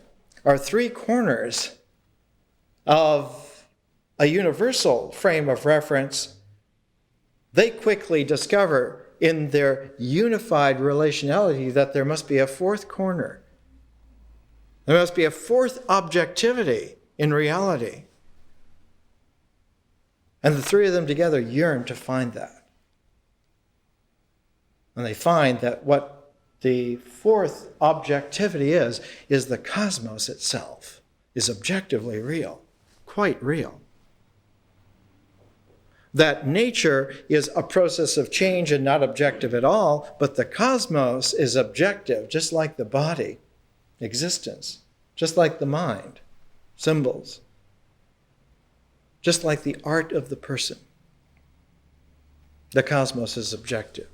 are 3 corners of a universal frame of reference, they quickly discover in their unified relationality that there must be a 4th corner. There must be a 4th objectivity in reality. And the 3 of them together yearn to find that. And they find that what the 4th objectivity is the cosmos itself, is objectively real, quite real. That nature is a process of change and not objective at all, but the cosmos is objective, just like the body, existence, just like the mind, symbols, just like the art of the person. The cosmos is objective.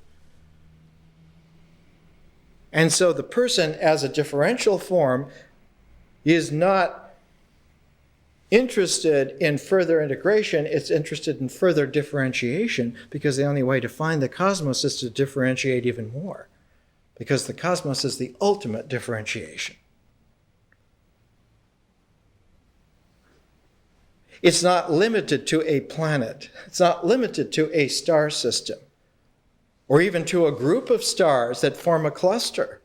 And so the person as a differential form is not interested in further integration, it's interested in further differentiation, because the only way to find the cosmos is to differentiate even more, because the cosmos is the ultimate differentiation. It's not limited to a planet. It's not limited to a star system, or even to a group of stars that form a cluster,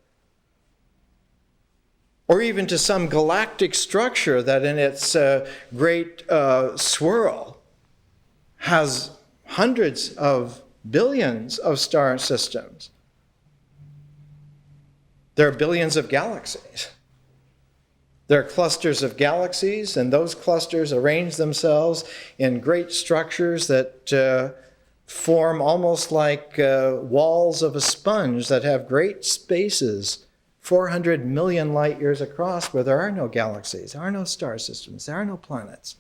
or even to some galactic structure that in its great swirl has hundreds of billions of star systems. There are billions of galaxies. There are clusters of galaxies, and those clusters arrange themselves in great structures that form almost like walls of a sponge that have great spaces, 400 million light years across, where there are no galaxies, there are no star systems, there are no planets.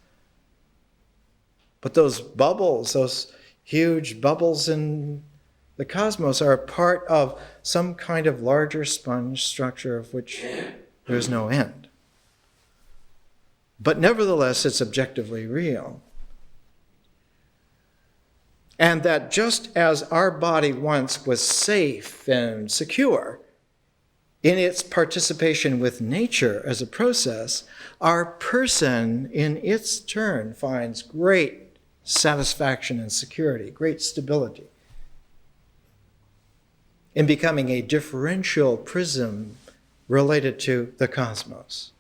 But those bubbles, those huge bubbles in the cosmos, are a part of some kind of larger sponge structure of which there's no end. But nevertheless, it's objectively real. And that just as our body once was safe and secure in its participation with nature as a process, our person in its turn finds great satisfaction and security, great stability in becoming a differential prism related to the cosmos.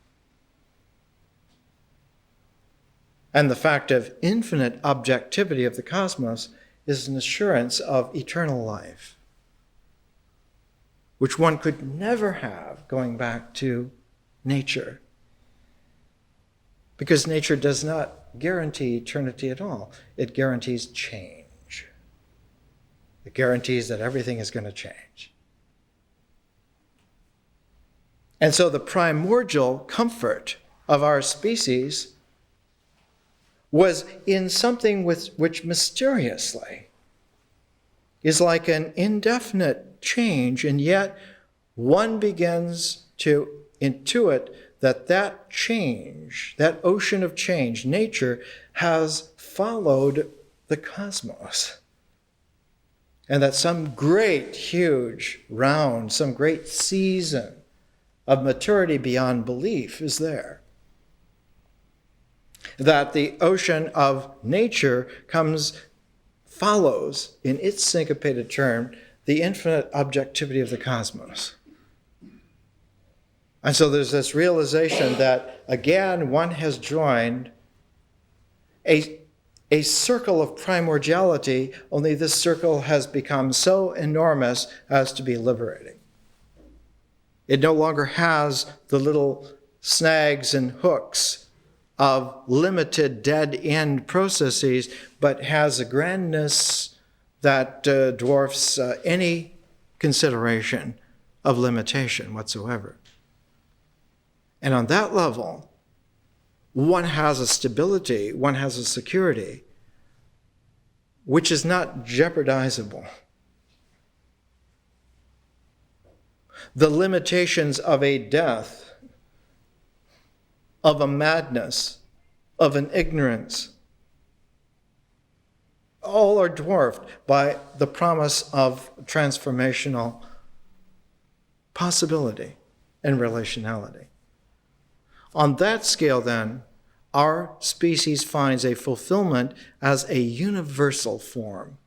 And the fact of infinite objectivity of the cosmos is an assurance of eternal life, which one could never have going back to nature. Because nature does not guarantee eternity at all. It guarantees change. It guarantees that everything is going to change. And so the primordial comfort of our species was in something which mysteriously is like an indefinite change, and yet one begins to intuit that change, that ocean of change, nature, has followed the cosmos. And that some great, huge round, some great season of maturity beyond belief is there. That the ocean of nature follows in its syncopated turn the infinite objectivity of the cosmos. And so there's this realization that, again, one has joined a circle of primordiality, only this circle has become so enormous as to be liberating. It no longer has the little snags and hooks of limited dead-end processes, but has a grandness that dwarfs any consideration of limitation whatsoever. And on that level, one has a stability, one has a security, which is not jeopardizable. The limitations of a death, of a madness, of an ignorance, all are dwarfed by the promise of transformational possibility and relationality. On that scale, then, our species finds a fulfillment as a universal form.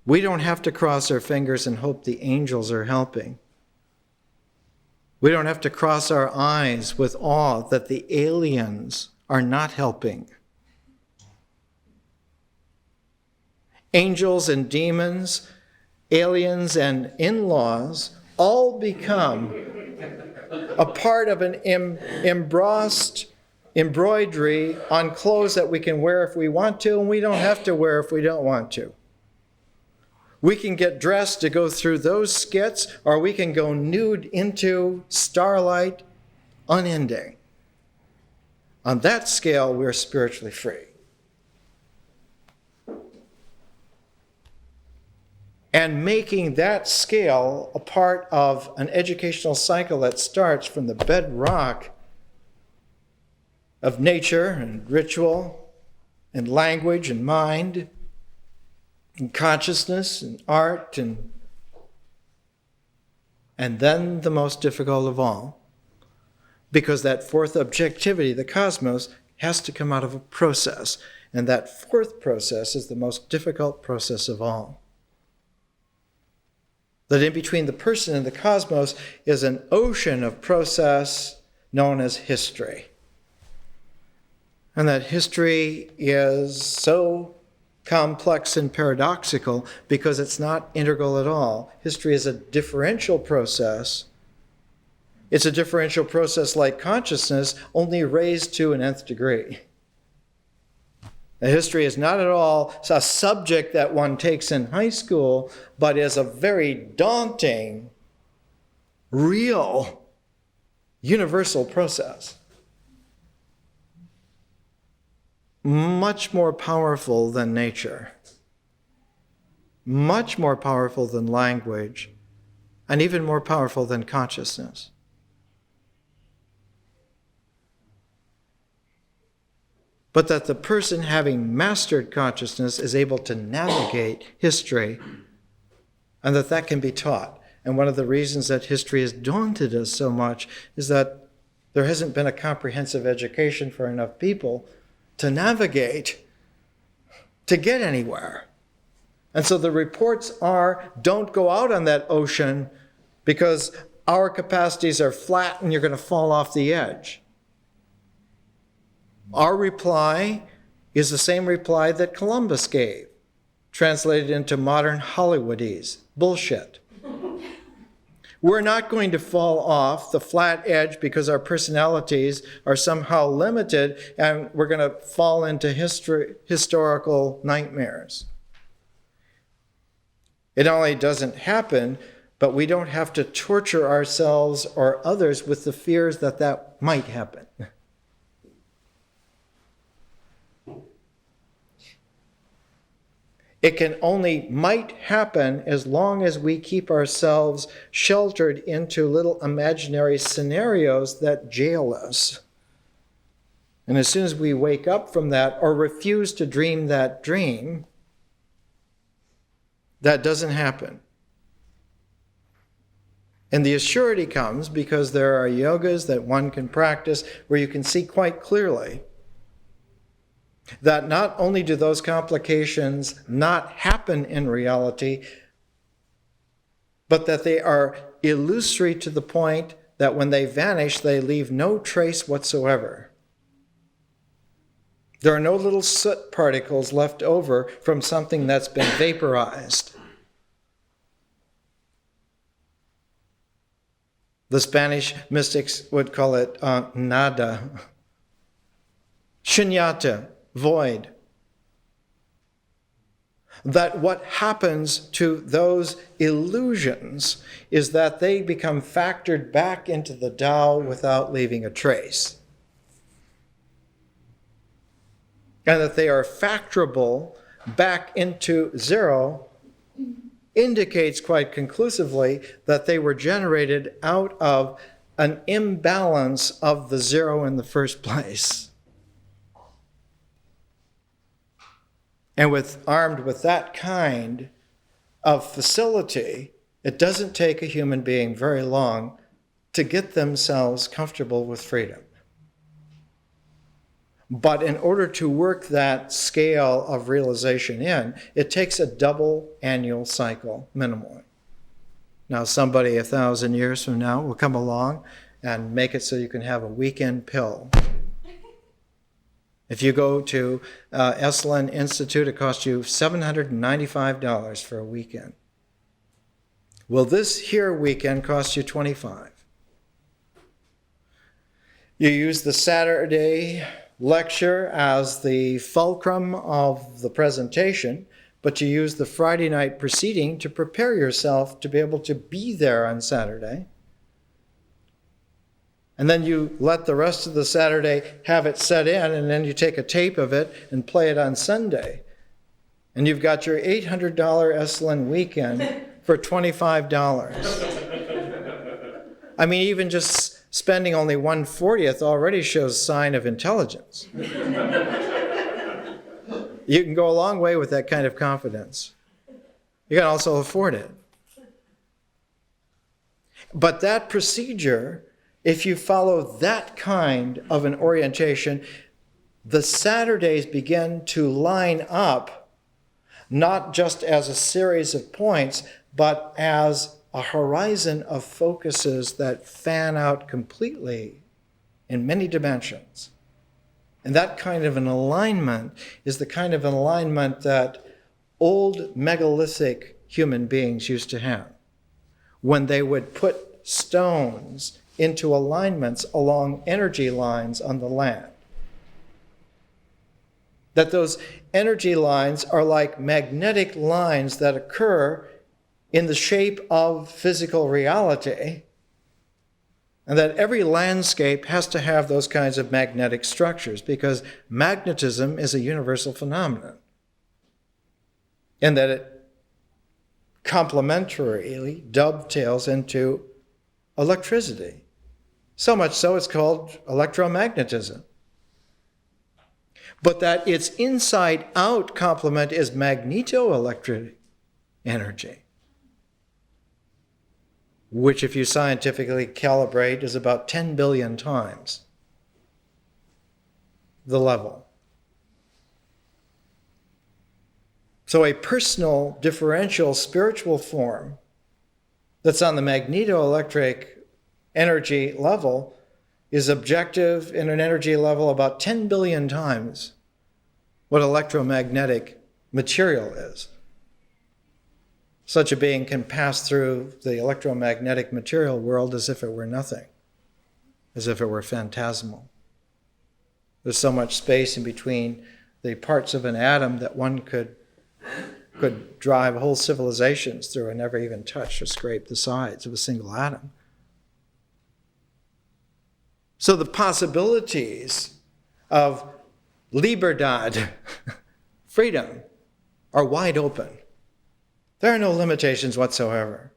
We don't have to cross our fingers and hope the angels are helping. We don't have to cross our eyes with awe that the aliens are not helping. Angels and demons, aliens and in-laws all become a part of an embossed embroidery on clothes that we can wear if we want to, and we don't have to wear if we don't want to. We can get dressed to go through those skits, or we can go nude into starlight unending. On that scale, we're spiritually free. And making that scale a part of an educational cycle that starts from the bedrock of nature and ritual and language and mind and consciousness and art and then the most difficult of all, because that fourth objectivity, the cosmos, has to come out of a process. And that fourth process is the most difficult process of all. That in between the person and the cosmos is an ocean of process known as history. And that history is so complex and paradoxical because it's not integral at all. History is a differential process. It's a differential process like consciousness, only raised to an nth degree. The history is not at all a subject that one takes in high school, but is a very daunting, real, universal process. Much more powerful than nature, much more powerful than language, and even more powerful than consciousness. But that the person having mastered consciousness is able to navigate history, and that can be taught. And one of the reasons that history has daunted us so much is that there hasn't been a comprehensive education for enough people to navigate, to get anywhere. And so the reports are, don't go out on that ocean because our capacities are flat and you're going to fall off the edge. Our reply is the same reply that Columbus gave, translated into modern Hollywoodese: bullshit. We're not going to fall off the flat edge because our personalities are somehow limited and we're going to fall into historical nightmares. It not only doesn't happen, but we don't have to torture ourselves or others with the fears that might happen. It can only might happen as long as we keep ourselves sheltered into little imaginary scenarios that jail us. And as soon as we wake up from that or refuse to dream that dream, that doesn't happen. And the assurity comes because there are yogas that one can practice where you can see quite clearly that not only do those complications not happen in reality, but that they are illusory to the point that when they vanish, they leave no trace whatsoever. There are no little soot particles left over from something that's been vaporized. The Spanish mystics would call it nada. Shunyata. Void. That what happens to those illusions is that they become factored back into the Tao without leaving a trace. And that they are factorable back into zero indicates quite conclusively that they were generated out of an imbalance of the zero in the first place. And armed with that kind of facility, it doesn't take a human being very long to get themselves comfortable with freedom. But in order to work that scale of realization in, it takes a double annual cycle, minimally. Now, somebody 1,000 years from now will come along and make it so you can have a weekend pill. If you go to Esalen Institute, it costs you $795 for a weekend. Well, this here weekend costs you $25. You use the Saturday lecture as the fulcrum of the presentation, but you use the Friday night preceding to prepare yourself to be able to be there on Saturday. And then you let the rest of the Saturday have it set in, and then you take a tape of it and play it on Sunday. And you've got your $800 Esalen weekend for $25. I mean, even just spending only 1/40th already shows sign of intelligence. You can go a long way with that kind of confidence. You can also afford it. But that procedure, if you follow that kind of an orientation, the Saturdays begin to line up not just as a series of points, but as a horizon of focuses that fan out completely in many dimensions. And that kind of an alignment is the kind of an alignment that old megalithic human beings used to have when they would put stones into alignments along energy lines on the land. That those energy lines are like magnetic lines that occur in the shape of physical reality, and that every landscape has to have those kinds of magnetic structures because magnetism is a universal phenomenon, and that it complementarily dovetails into electricity. So much so it's called electromagnetism. But that its inside-out complement is magnetoelectric energy, which if you scientifically calibrate is about 10 billion times the level. So a personal, differential, spiritual form that's on the magnetoelectric energy level is objective in an energy level about 10 billion times what electromagnetic material is. Such a being can pass through the electromagnetic material world as if it were nothing, as if it were phantasmal. There's so much space in between the parts of an atom that one could drive whole civilizations through and never even touch or scrape the sides of a single atom. So the possibilities of Libertad, freedom, are wide open. There are no limitations whatsoever.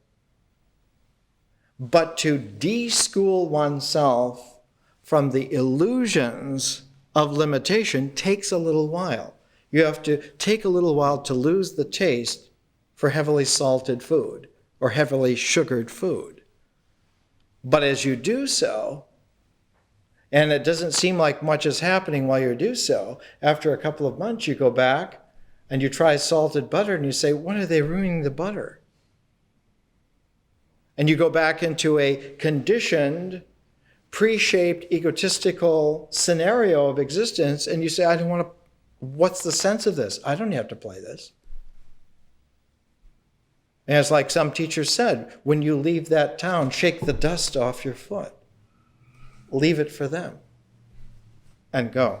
But to de-school oneself from the illusions of limitation takes a little while. You have to take a little while to lose the taste for heavily salted food or heavily sugared food. But as you do so, and it doesn't seem like much is happening while you do so, after a couple of months you go back and you try salted butter and you say, when are they ruining the butter? And you go back into a conditioned, pre-shaped, egotistical scenario of existence and you say, I don't want to, what's the sense of this? I don't have to play this. And it's like some teacher said, when you leave that town, shake the dust off your foot. Leave it for them and go.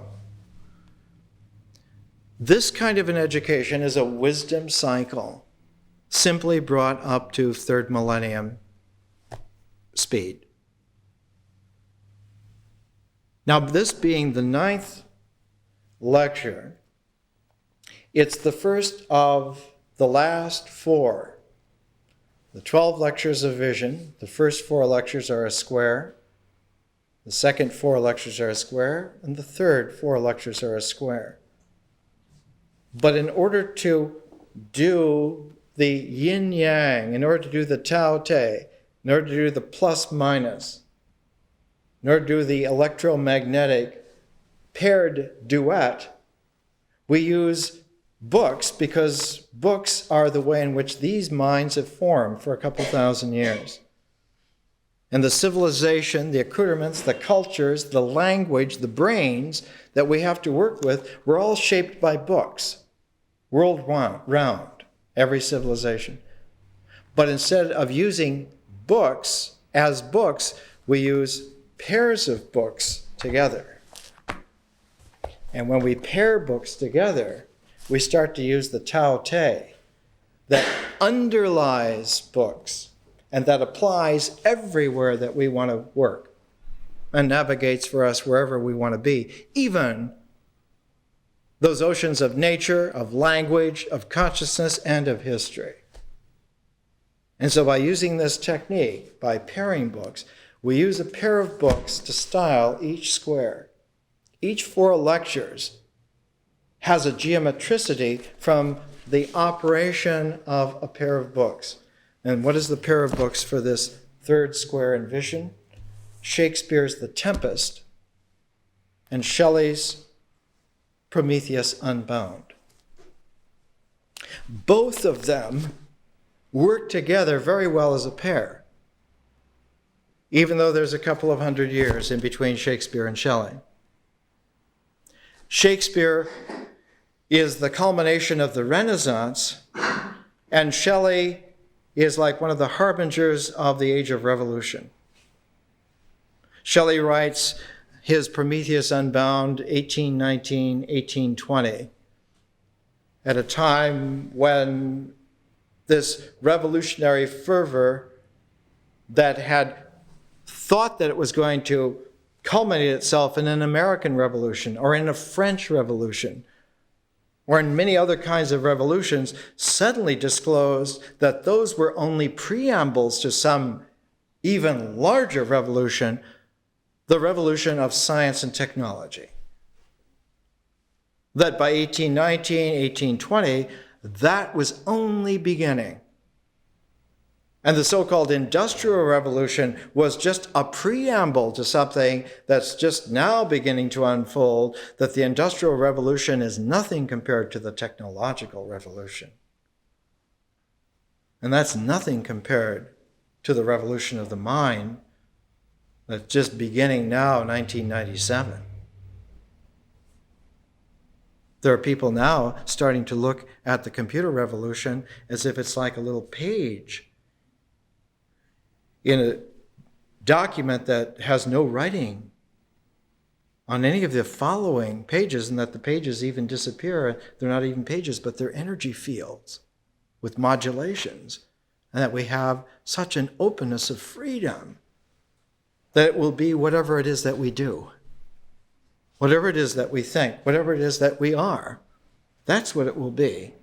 This kind of an education is a wisdom cycle, simply brought up to third millennium speed. Now, this being the 9th lecture, it's the first of the last 4. The 12 lectures of vision, the first 4 lectures are a square, the second 4 lectures are a square, and the third 4 lectures are a square. But in order to do the yin-yang, in order to do the tao-te, in order to do the plus-minus, in order to do the electromagnetic paired duet, we use books because books are the way in which these minds have formed for a couple thousand years. And the civilization, the accoutrements, the cultures, the language, the brains that we have to work with, were all shaped by books, world-round, every civilization. But instead of using books as books, we use pairs of books together. And when we pair books together, we start to use the tao-te that underlies books and that applies everywhere that we want to work and navigates for us wherever we want to be, even those oceans of nature, of language, of consciousness, and of history. And so by using this technique, by pairing books, we use a pair of books to style each square. Each 4 lectures has a geometricity from the operation of a pair of books. And what is the pair of books for this third square in vision? Shakespeare's The Tempest and Shelley's Prometheus Unbound. Both of them work together very well as a pair, even though there's a couple of hundred years in between Shakespeare and Shelley. Shakespeare is the culmination of the Renaissance, and Shelley is like one of the harbingers of the Age of Revolution. Shelley writes his Prometheus Unbound, 1819, 1820, at a time when this revolutionary fervor that had thought that it was going to culminate itself in an American Revolution or in a French Revolution or in many other kinds of revolutions, suddenly disclosed that those were only preambles to some even larger revolution, the revolution of science and technology. That by 1819, 1820, that was only beginning. And the so-called Industrial Revolution was just a preamble to something that's just now beginning to unfold, that the Industrial Revolution is nothing compared to the Technological Revolution. And that's nothing compared to the revolution of the mind that's just beginning now, 1997. There are people now starting to look at the computer revolution as if it's like a little page in a document that has no writing on any of the following pages, and that the pages even disappear. They're not even pages, but they're energy fields with modulations, and that we have such an openness of freedom that it will be whatever it is that we do, whatever it is that we think, whatever it is that we are. That's what it will be.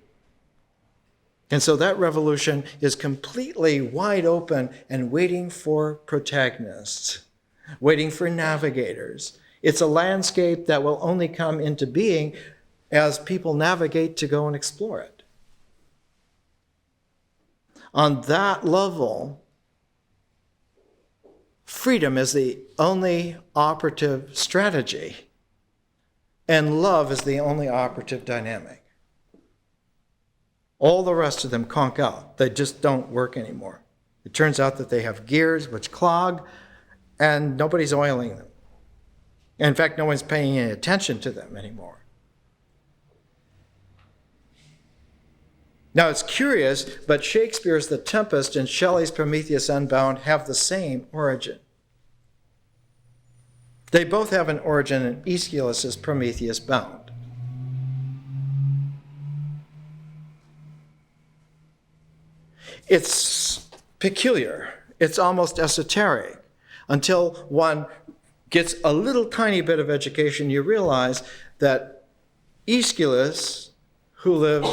And so that revolution is completely wide open and waiting for protagonists, waiting for navigators. It's a landscape that will only come into being as people navigate to go and explore it. On that level, freedom is the only operative strategy, and love is the only operative dynamic. All the rest of them conk out. They just don't work anymore. It turns out that they have gears which clog, and nobody's oiling them. In fact, no one's paying any attention to them anymore. Now, it's curious, but Shakespeare's The Tempest and Shelley's Prometheus Unbound have the same origin. They both have an origin in Aeschylus's Prometheus Bound. It's peculiar. It's almost esoteric. Until one gets a little tiny bit of education, you realize that Aeschylus, who lived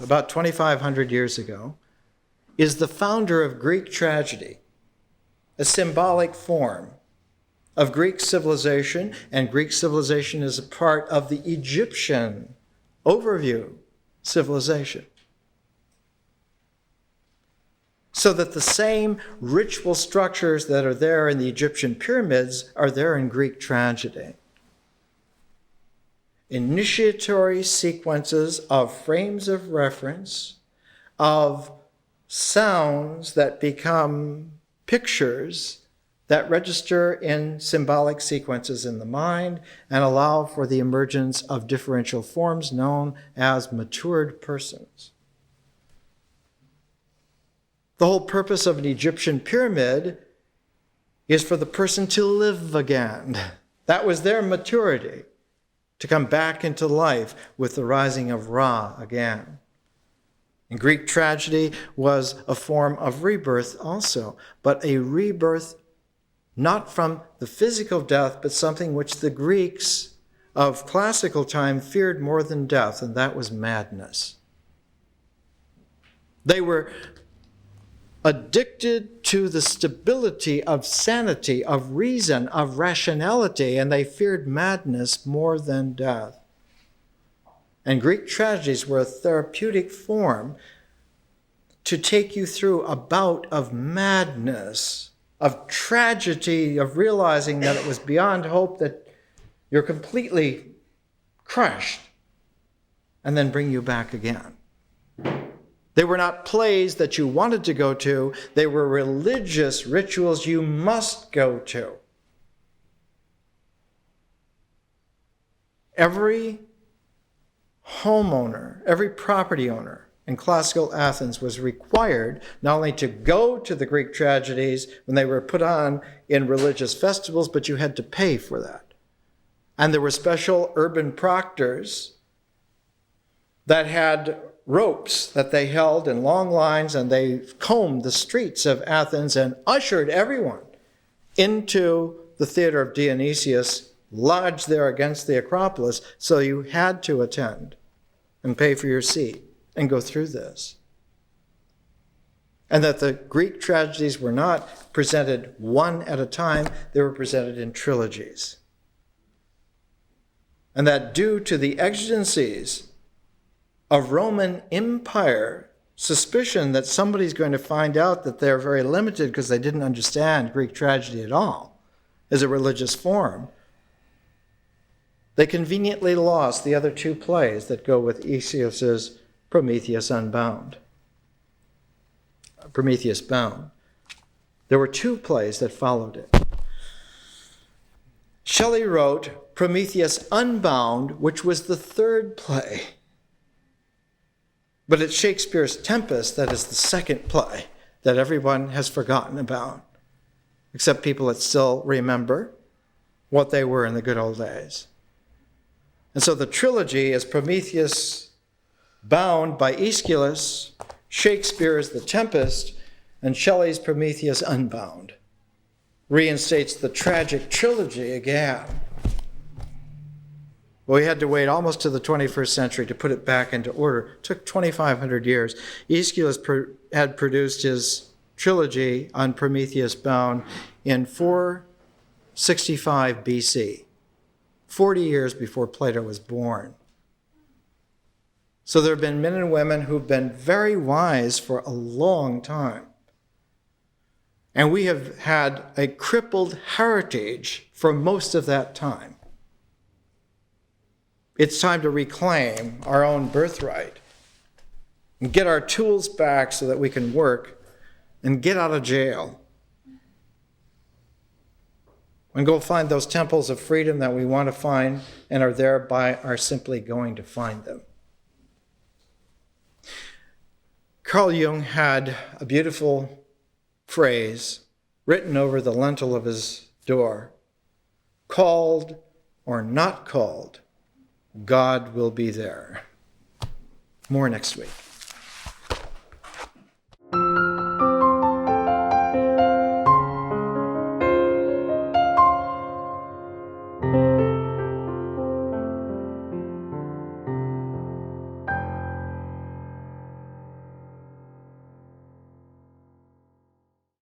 about 2,500 years ago, is the founder of Greek tragedy, a symbolic form of Greek civilization, and Greek civilization is a part of the Egyptian overview civilization. So that the same ritual structures that are there in the Egyptian pyramids are there in Greek tragedy. Initiatory sequences of frames of reference, of sounds that become pictures that register in symbolic sequences in the mind and allow for the emergence of differential forms known as matured persons. The whole purpose of an Egyptian pyramid is for the person to live again. That was their maturity, to come back into life with the rising of Ra again. And Greek tragedy was a form of rebirth also, but a rebirth not from the physical death, but something which the Greeks of classical time feared more than death, and that was madness. They were addicted to the stability of sanity, of reason, of rationality, and they feared madness more than death. And Greek tragedies were a therapeutic form to take you through a bout of madness, of tragedy, of realizing that it was beyond hope, that you're completely crushed, and then bring you back again. They were not plays that you wanted to go to. They were religious rituals you must go to. Every homeowner, every property owner in classical Athens was required not only to go to the Greek tragedies when they were put on in religious festivals, but you had to pay for that. And there were special urban proctors that had ropes that they held in long lines, and they combed the streets of Athens and ushered everyone into the theater of Dionysius, lodged there against the Acropolis, so you had to attend and pay for your seat and go through this. And that the Greek tragedies were not presented one at a time, they were presented in trilogies. And that due to the exigencies of Roman Empire, suspicion that somebody's going to find out that they're very limited because they didn't understand Greek tragedy at all as a religious form, they conveniently lost the other two plays that go with Aeschylus's Prometheus Bound. There were two plays that followed it. Shelley wrote Prometheus Unbound, which was the third play. But it's Shakespeare's Tempest that is the second play that everyone has forgotten about, except people that still remember what they were in the good old days. And so the trilogy is Prometheus Bound by Aeschylus, Shakespeare's The Tempest, and Shelley's Prometheus Unbound. Reinstates the tragic trilogy again. Well, we had to wait almost to the 21st century to put it back into order. It took 2,500 years. Aeschylus had produced his trilogy on Prometheus Bound in 465 BC, 40 years before Plato was born. So there have been men and women who've been very wise for a long time. And we have had a crippled heritage for most of that time. It's time to reclaim our own birthright and get our tools back so that we can work and get out of jail and go find those temples of freedom that we want to find and are simply going to find them. Carl Jung had a beautiful phrase written over the lintel of his door: called or not called, God will be there. More next week.